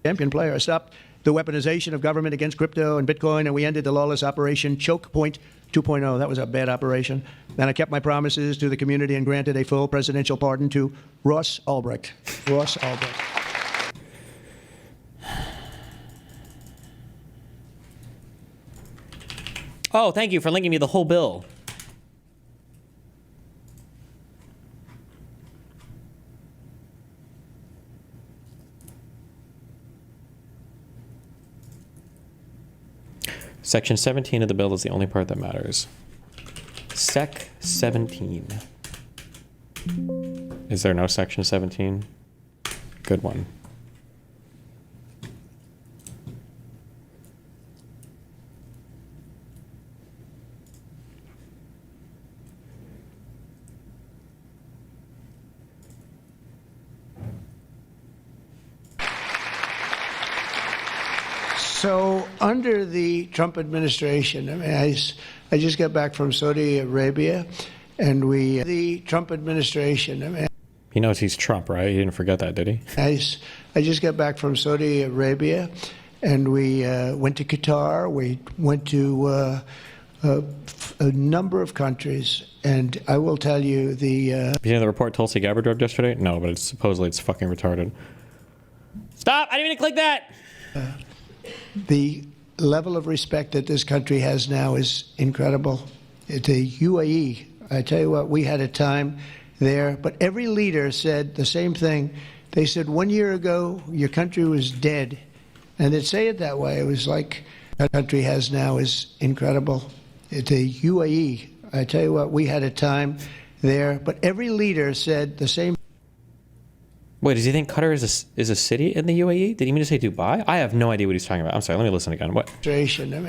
Champion player. Stopped the weaponization of government against crypto and Bitcoin, and we ended the lawless operation Choke Point 2.0. That was a bad operation. And I kept my promises to the community and granted a full presidential pardon to Ross Ulbricht. Ross Ulbricht.
Oh, thank you for linking me the whole bill. Section 17 of the bill is the only part that matters. Sec 17. Is there no section 17? Good one.
So under the Trump administration, I mean, I just got back from Saudi Arabia, and the Trump administration. I mean,
he knows he's Trump, right? He didn't forget that, did he?
I just got back from Saudi Arabia, and we went to Qatar. We went to a number of countries, and I will tell you the.
You know the report Tulsi Gabbard drugged yesterday? No, but supposedly it's fucking retarded. Stop! I didn't even click that.
The level of respect that this country has now is incredible. The UAE, I tell you what, we had a time there, but every leader said the same thing. They said 1 year ago, your country was dead. And they'd say it that way. It was like our country has now is incredible. The UAE, I tell you what, we had a time there, but every leader said the same.
Wait, does he think Qatar is a city in the UAE? Did he mean to say Dubai? I have no idea what he's talking about. I'm sorry, let me listen again. What?
I mean,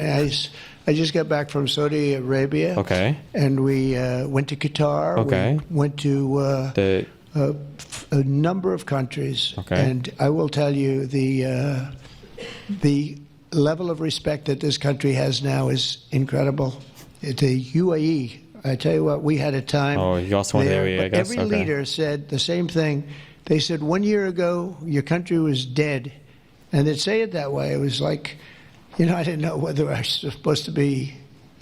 I just got back from Saudi Arabia.
Okay.
And we went to Qatar.
Okay.
We went to a number of countries.
Okay.
And I will tell you the level of respect that this country has now is incredible. The UAE, I tell you what, we had a time.
Oh, you also went to the UAE, I guess.
Every leader said the same thing. They said 1 year ago, your country was dead. And they'd say it that way. It was like, you know, I didn't know whether I was supposed to be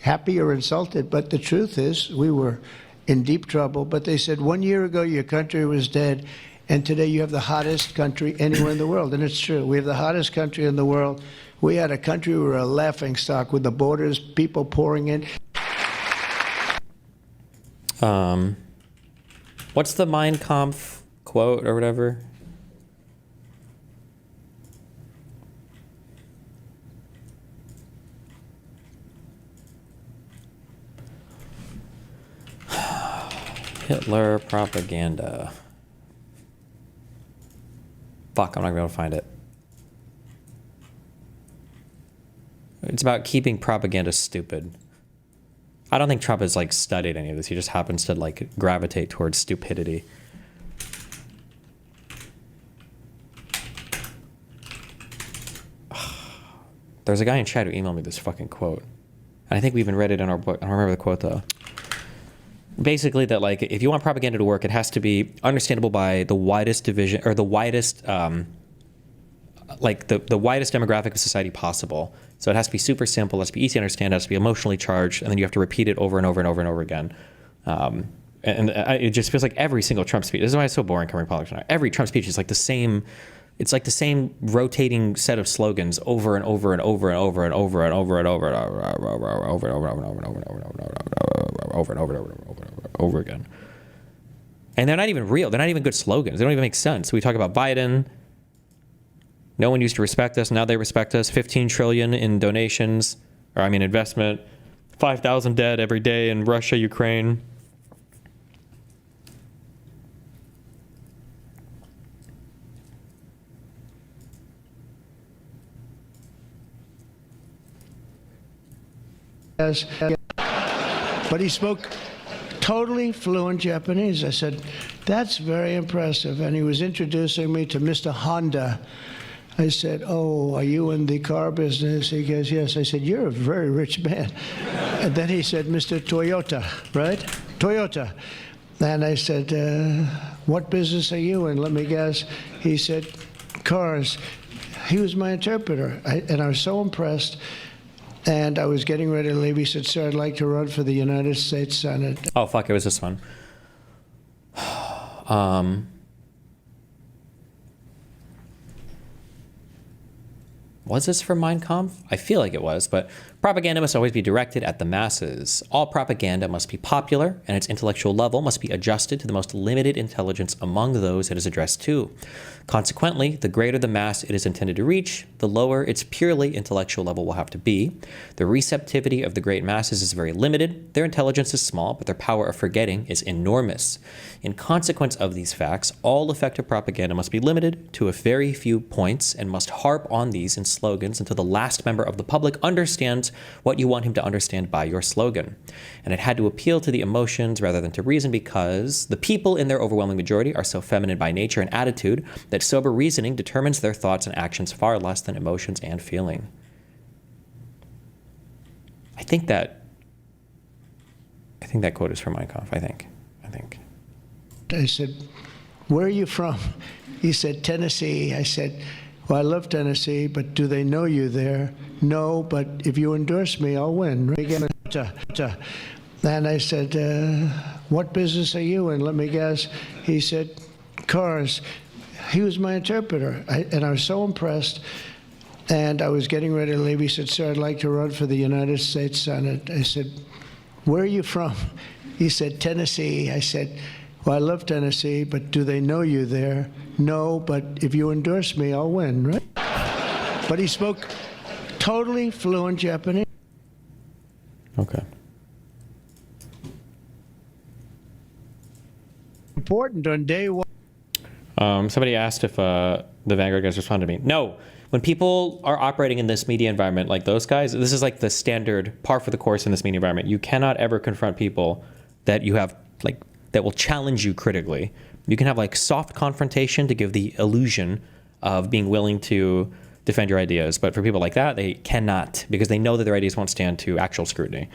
happy or insulted. But the truth is, we were in deep trouble. But they said 1 year ago, your country was dead. And today you have the hottest country anywhere in the world. And it's true. We have the hottest country in the world. We had a country we were a laughingstock with the borders, people pouring in.
What's the Mein Kampf quote or whatever? Hitler propaganda. Fuck, I'm not gonna be able to find it. It's about keeping propaganda stupid. I don't think Trump has like studied any of this. He just happens to like gravitate towards stupidity. There's a guy in chat who emailed me this fucking quote. And I think we even read it in our book. I don't remember the quote though. Basically that like, if you want propaganda to work, it has to be understandable by the widest division, or the widest, like the widest demographic of society possible. So it has to be super simple, it has to be easy to understand, it has to be emotionally charged, and then you have to repeat it over and over and over and over again. It just feels like every single Trump speech, this is why it's so boring covering politics now. Every Trump speech is like the same. It's like the same rotating set of slogans over and over and over and over and over and over and over and over and over and over and over and over and over and over and over again. And they're not even real. They're not even good slogans. They don't even make sense. We talk about Biden. No one used to respect us. Now they respect us. 15 trillion in donations, or I mean investment. 5,000 dead every day in Russia, Ukraine.
But he spoke totally fluent Japanese. I said, that's very impressive. And he was introducing me to Mr. Honda. I said, oh, are you in the car business? He goes, yes. I said, you're a very rich man. And then he said, Mr. Toyota, right? Toyota. And I said, what business are you in? Let me guess. He said, cars. He was my interpreter. And I was so impressed. And I was getting ready to leave. He said, sir, I'd like to run for the United States Senate.
Oh, fuck, it was this one. Was this from Mein Kampf? I feel like it was, but Propaganda must always be directed at the masses. All propaganda must be popular, and its intellectual level must be adjusted to the most limited intelligence among those it is addressed to. Consequently, the greater the mass it is intended to reach, the lower its purely intellectual level will have to be. The receptivity of the great masses is very limited. Their intelligence is small, but their power of forgetting is enormous. In consequence of these facts, all effective propaganda must be limited to a very few points and must harp on these in slogans until the last member of the public understands what you want him to understand by your slogan. And it had to appeal to the emotions rather than to reason, because the people in their overwhelming majority are so feminine by nature and attitude that sober reasoning determines their thoughts and actions far less than emotions and feeling. I think that quote is from Eichhoff, I think.
I said, where are you from? He said, Tennessee. I said, well, I love Tennessee, but do they know you there? No, but if you endorse me, I'll win. And I said, what business are you in? Let me guess. He said, cars. He was my interpreter, and I was so impressed. And I was getting ready to leave. He said, sir, I'd like to run for the United States Senate. I said, where are you from? He said, Tennessee. I said, well, I love Tennessee, but do they know you there? No, but if you endorse me, I'll win, right? But he spoke totally fluent Japanese.
Okay.
Important on day one.
Somebody asked if the Vanguard guys responded to me. No. When people are operating in this media environment like those guys, this is like the standard par for the course in this media environment. You cannot ever confront people that you have, like, that will challenge you critically. You can have like soft confrontation to give the illusion of being willing to defend your ideas. But for people like that, they cannot, because they know that their ideas won't stand to actual scrutiny.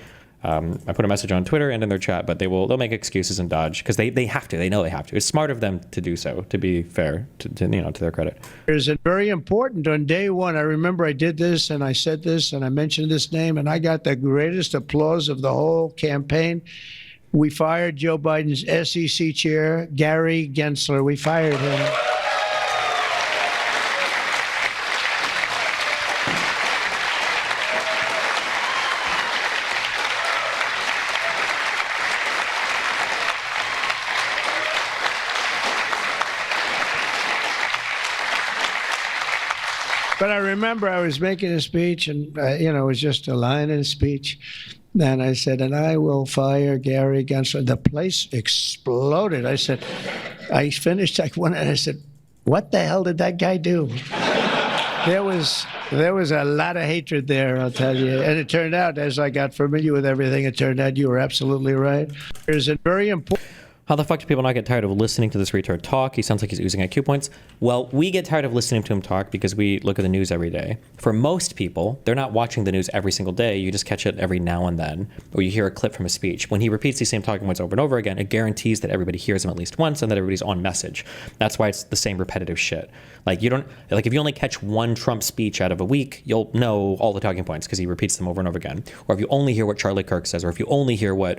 I put a message on Twitter and in their chat, but they'll make excuses and dodge because they have to. They know they have to. It's smart of them to do so, to be fair, to their credit.
Is it very important on day one? I remember I did this and I said this and I mentioned this name and I got the greatest applause of the whole campaign. We fired Joe Biden's SEC chair, Gary Gensler. We fired him. But I remember I was making a speech, and it was just a line in a speech. And I said, and I will fire Gary Gensler. The place exploded. I said, I finished like one, and I said, what the hell did that guy do? There was a lot of hatred there, I'll tell you. And it turned out, as I got familiar with everything, it turned out you were absolutely right. There's a very important...
How the fuck do people not get tired of listening to this retard talk? He sounds like he's oozing IQ points. Well, we get tired of listening to him talk because we look at the news every day. For most people, they're not watching the news every single day. You just catch it every now and then, or you hear a clip from a speech. When he repeats these same talking points over and over again, it guarantees that everybody hears him at least once and that everybody's on message. That's why it's the same repetitive shit. Like if you only catch one Trump speech out of a week, you'll know all the talking points because he repeats them over and over again. Or if you only hear what Charlie Kirk says, or if you only hear what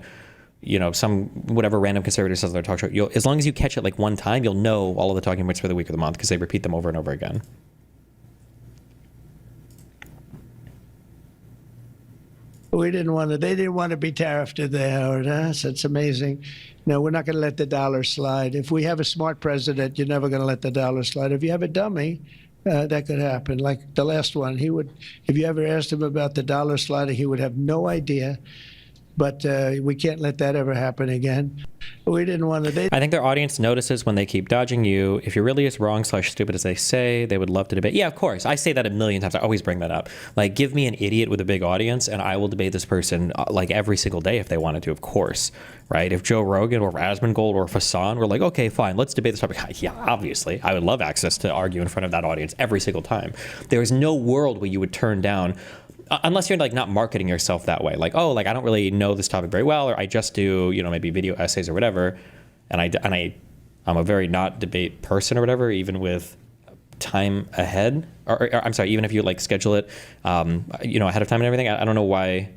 whatever random conservative says on their talk show, as long as you catch it like one time, you'll know all of the talking points for the week or the month because they repeat them over and over again.
They didn't want to be tariffed to there. So it's amazing. No, we're not going to let the dollar slide. If we have a smart president, you're never going to let the dollar slide. If you have a dummy, that could happen. Like the last one, if you ever asked him about the dollar sliding, he would have no idea. But we can't let that ever happen again. We didn't want to.
I think their audience notices when they keep dodging you. If you're really as wrong/stupid as they say, they would love to debate. Yeah, of course. I say that a million times. I always bring that up. Like, give me an idiot with a big audience, and I will debate this person like every single day if they wanted to, of course. Right? If Joe Rogan or Asmongold or Fassan were like, okay, fine, let's debate this topic. Yeah, obviously. I would love access to argue in front of that audience every single time. There is no world where you would turn down, unless you're like not marketing yourself that way, like, oh, like I don't really know this topic very well, or I just do, maybe video essays or whatever, and I'm a very not debate person or whatever, even with time ahead, or I'm sorry, even if you like schedule it, ahead of time and everything. I don't know why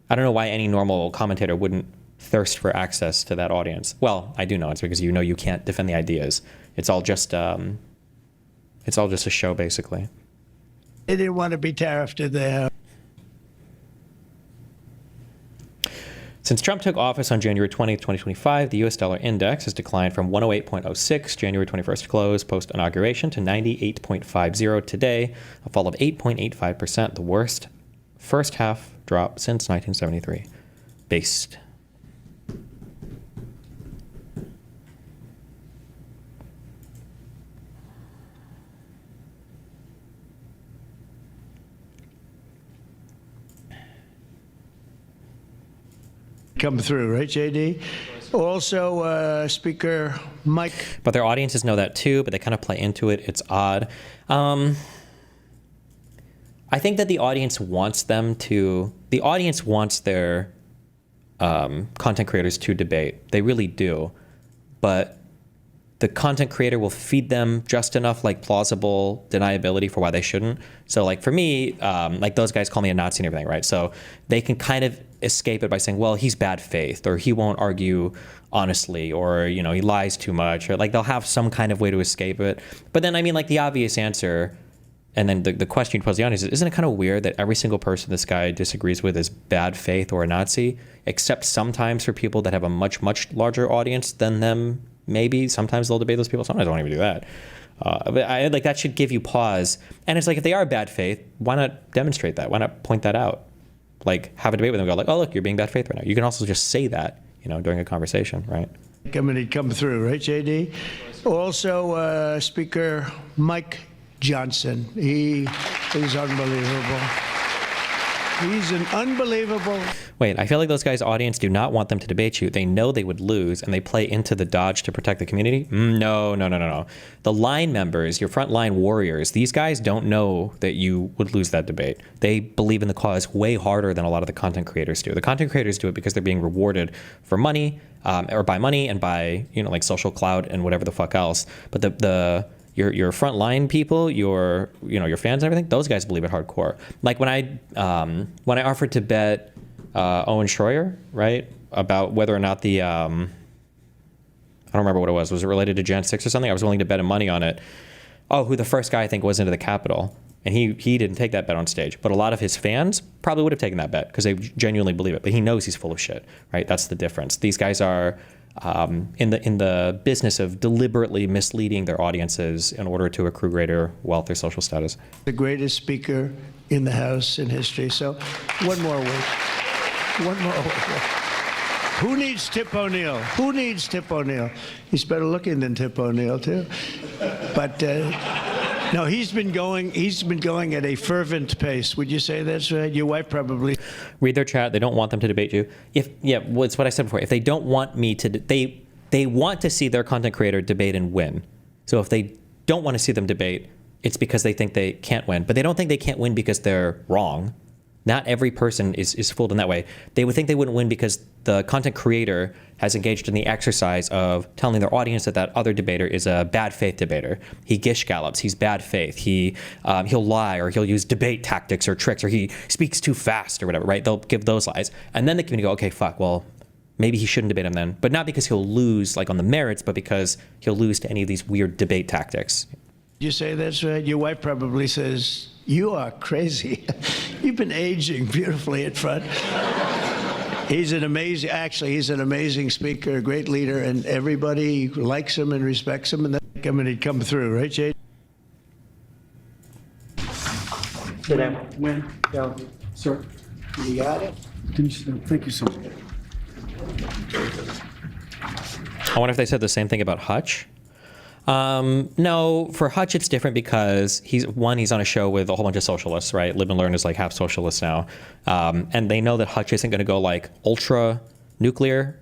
any normal commentator wouldn't thirst for access to that audience. Well, I do know it's because you can't defend the ideas. It's all just a show, basically.
They didn't want to be tariffed to there.
Since Trump took office on January 20th, 2025, the US dollar index has declined from 108.06 January 21st close post-inauguration to 98.50 today, a fall of 8.85%, the worst first half drop since 1973. Based.
Come through, right, JD? Also, Speaker Mike.
But their audiences know that too, but they kind of play into it. It's odd. I think that the audience wants them to, the audience wants their content creators to debate. They really do. But the content creator will feed them just enough like plausible deniability for why they shouldn't. So like for me, like those guys call me a Nazi and everything, right? So they can kind of escape it by saying, well, he's bad faith, or he won't argue honestly, or, you know, he lies too much, or like they'll have some kind of way to escape it. But then, I mean, like the obvious answer, and then the question you pose to the audience is, isn't it kind of weird that every single person this guy disagrees with is bad faith or a Nazi, except sometimes for people that have a much, much larger audience than them? Maybe sometimes they'll debate those people. Sometimes they won't even do that. But I like that should give you pause. And it's like, if they are bad faith, why not demonstrate that? Why not point that out? Like have a debate with them. Go like, oh look, you're being bad faith right now. You can also just say that, you know, during a conversation, right?
Come through, right, JD? Also, Speaker Mike Johnson. He's unbelievable. He's an unbelievable.
Wait, I feel like those guys' audience do not want them to debate you. They know they would lose, and they play into the dodge to protect the community? No. The line members, your frontline warriors, these guys don't know that you would lose that debate. They believe in the cause way harder than a lot of the content creators do. The content creators do it because they're being rewarded for money, or by money and by, you know, like social clout and whatever the fuck else. But your frontline people, your fans and everything, those guys believe it hardcore. Like when I offered to bet Owen Schroyer, right, about whether or not the I don't remember what it was. Was it related to Jan 6 or something? I was willing to bet him money on it. Oh, who the first guy I think was into the Capitol. And he didn't take that bet on stage. But a lot of his fans probably would have taken that bet because they genuinely believe it. But he knows he's full of shit, right? That's the difference. These guys are in the business of deliberately misleading their audiences in order to accrue greater wealth or social status.
The greatest speaker in the House in history. So one more week. Who needs Tip O'Neill? Who needs Tip O'Neill? He's better looking than Tip O'Neill too. But no, he's been going at a fervent pace. Would you say that's right? Your wife probably.
Read their chat. They don't want them to debate you. Well, it's what I said before. If they don't want me to, they want to see their content creator debate and win. So if they don't want to see them debate, it's because they think they can't win. But they don't think they can't win because they're wrong. Not every person is fooled in that way. They would think they wouldn't win because the content creator has engaged in the exercise of telling their audience that other debater is a bad faith debater. He gish gallops. He's bad faith. He'll lie, or he'll use debate tactics or tricks, or he speaks too fast or whatever, right? They'll give those lies. And then the community go, okay, fuck, well, maybe he shouldn't debate him then. But not because he'll lose like on the merits, but because he'll lose to any of these weird debate tactics.
You say that's right. Your wife probably says, you are crazy. You've been aging beautifully at front. He's an amazing speaker, a great leader, and everybody likes him and respects him, and then he'd come through, right, Jade?
Did I win? Yeah, sir.
You got it?
Thank you so much.
I wonder if they said the same thing about Hutch. No, for Hutch it's different because he's on a show with a whole bunch of socialists, right? Live and Learn is like half socialist now. And they know that Hutch isn't going to go like ultra nuclear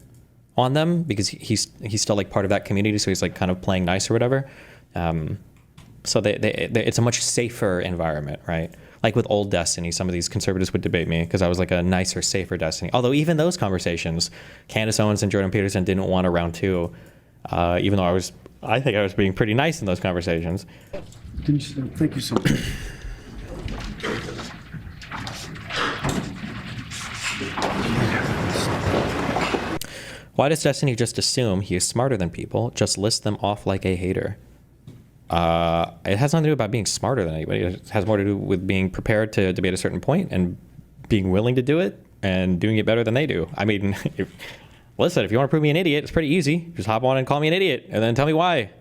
on them because he's still like part of that community. So he's like kind of playing nice or whatever. So it's a much safer environment, right? Like with old Destiny, some of these conservatives would debate me because I was like a nicer, safer Destiny. Although even those conversations, Candace Owens and Jordan Peterson didn't want a round two, even though I think I was being pretty nice in those conversations.
Thank you so much.
Why does Destiny just assume he is smarter than people? Just list them off like a hater. It has nothing to do about being smarter than anybody. It has more to do with being prepared to debate a certain point and being willing to do it and doing it better than they do. I mean, listen, if you want to prove me an idiot, it's pretty easy. Just hop on and call me an idiot and then tell me why.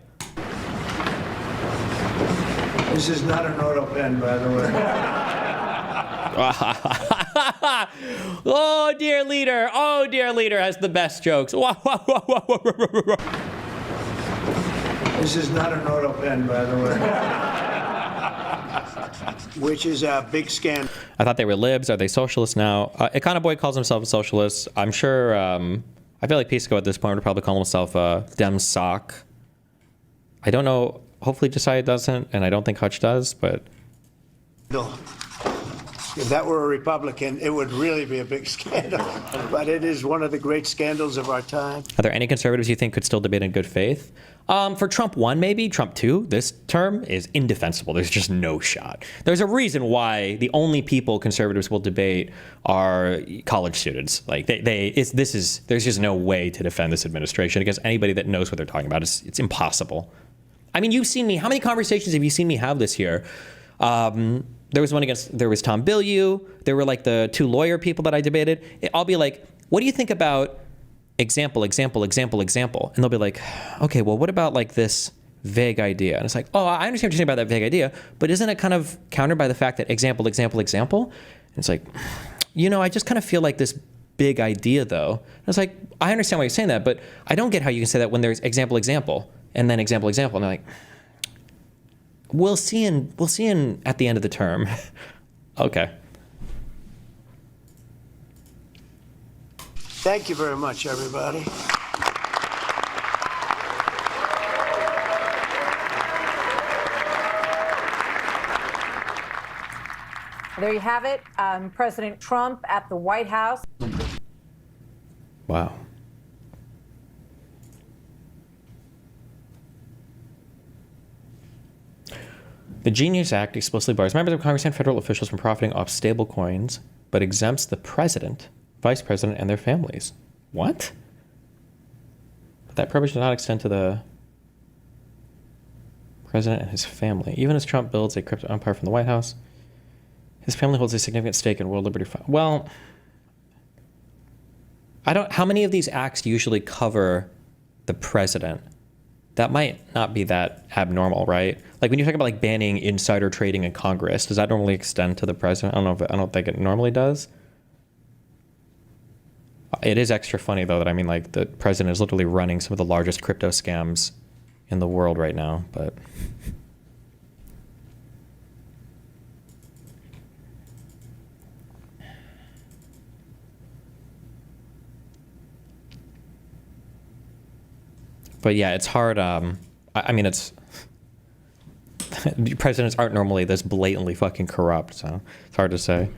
This is not an auto pen, by the way.
Oh, dear leader. Oh, dear leader has the best jokes.
This is not an auto pen, by the way. Which is a big scandal.
I thought they were libs. Are they socialists now? Econoboy calls himself a socialist. I'm sure, I feel like Pisco at this point would probably call himself a Dem Sock. I don't know. Hopefully Josiah doesn't, and I don't think Hutch does, but...
If that were a Republican, it would really be a big scandal. But it is one of the great scandals of our time.
Are there any conservatives you think could still debate in good faith? For Trump 1, maybe. Trump 2, this term is indefensible. There's just no shot. There's a reason why the only people conservatives will debate are college students. Like, there's just no way to defend this administration against anybody that knows what they're talking about. It's impossible. I mean, you've seen me. How many conversations have you seen me have this year? There was Tom Bilyeu. There were like the 2 lawyer people that I debated. I'll be like, what do you think about example? And they'll be like, okay, well, what about like this vague idea? And it's like, oh, I understand what you're saying about that vague idea, but isn't it kind of countered by the fact that example? And it's like, I just kind of feel like this big idea though. And it's like, I understand why you're saying that, but I don't get how you can say that when there's example, and then example. And they're like, we'll see at the end of the term. Okay.
Thank you very much, everybody.
There you have it. President Trump at the White House.
Wow. The Genius Act explicitly bars members of Congress and federal officials from profiting off stable coins, but exempts the president, vice president, and their families. What? But that privilege does not extend to the president and his family. Even as Trump builds a crypto empire from the White House, his family holds a significant stake in World Liberty Fund. Well, how many of these acts usually cover the president? That might not be that abnormal, right? Like when you talk about like banning insider trading in Congress, does that normally extend to the president? I don't think it normally does. It is extra funny though that like the president is literally running some of the largest crypto scams in the world right now, but yeah, it's hard. It's presidents aren't normally this blatantly fucking corrupt, so it's hard to say.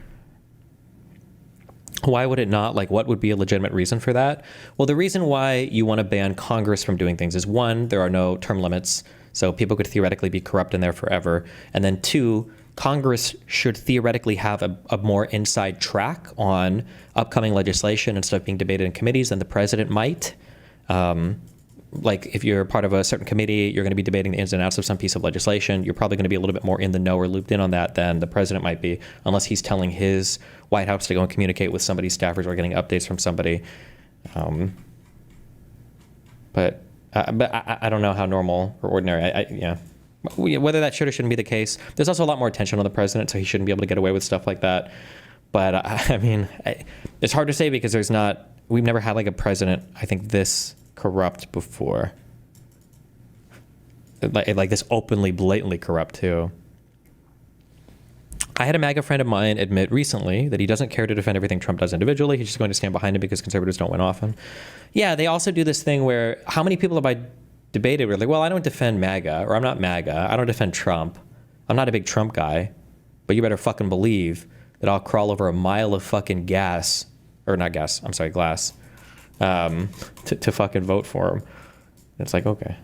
Why would it not? Like, what would be a legitimate reason for that? Well, the reason why you want to ban Congress from doing things is 1, there are no term limits, so people could theoretically be corrupt in there forever. And then 2, Congress should theoretically have a more inside track on upcoming legislation and stuff being debated in committees than the president might. Like if you're part of a certain committee, you're going to be debating the ins and outs of some piece of legislation. You're probably going to be a little bit more in the know or looped in on that than the president might be, unless he's telling his White House to go and communicate with somebody's staffers or getting updates from somebody. But I don't know how normal or ordinary. Whether that should or shouldn't be the case. There's also a lot more attention on the president, so he shouldn't be able to get away with stuff like that. But it's hard to say because we've never had like a president, I think, this corrupt before. Like this openly, blatantly corrupt too. I had a MAGA friend of mine admit recently that he doesn't care to defend everything Trump does individually. He's just going to stand behind him because conservatives don't win often. Yeah, they also do this thing where how many people have I debated where like, well, I don't defend MAGA, or I'm not MAGA. I don't defend Trump. I'm not a big Trump guy, but you better fucking believe that I'll crawl over a mile of fucking glass to fucking vote for him. And it's like, okay.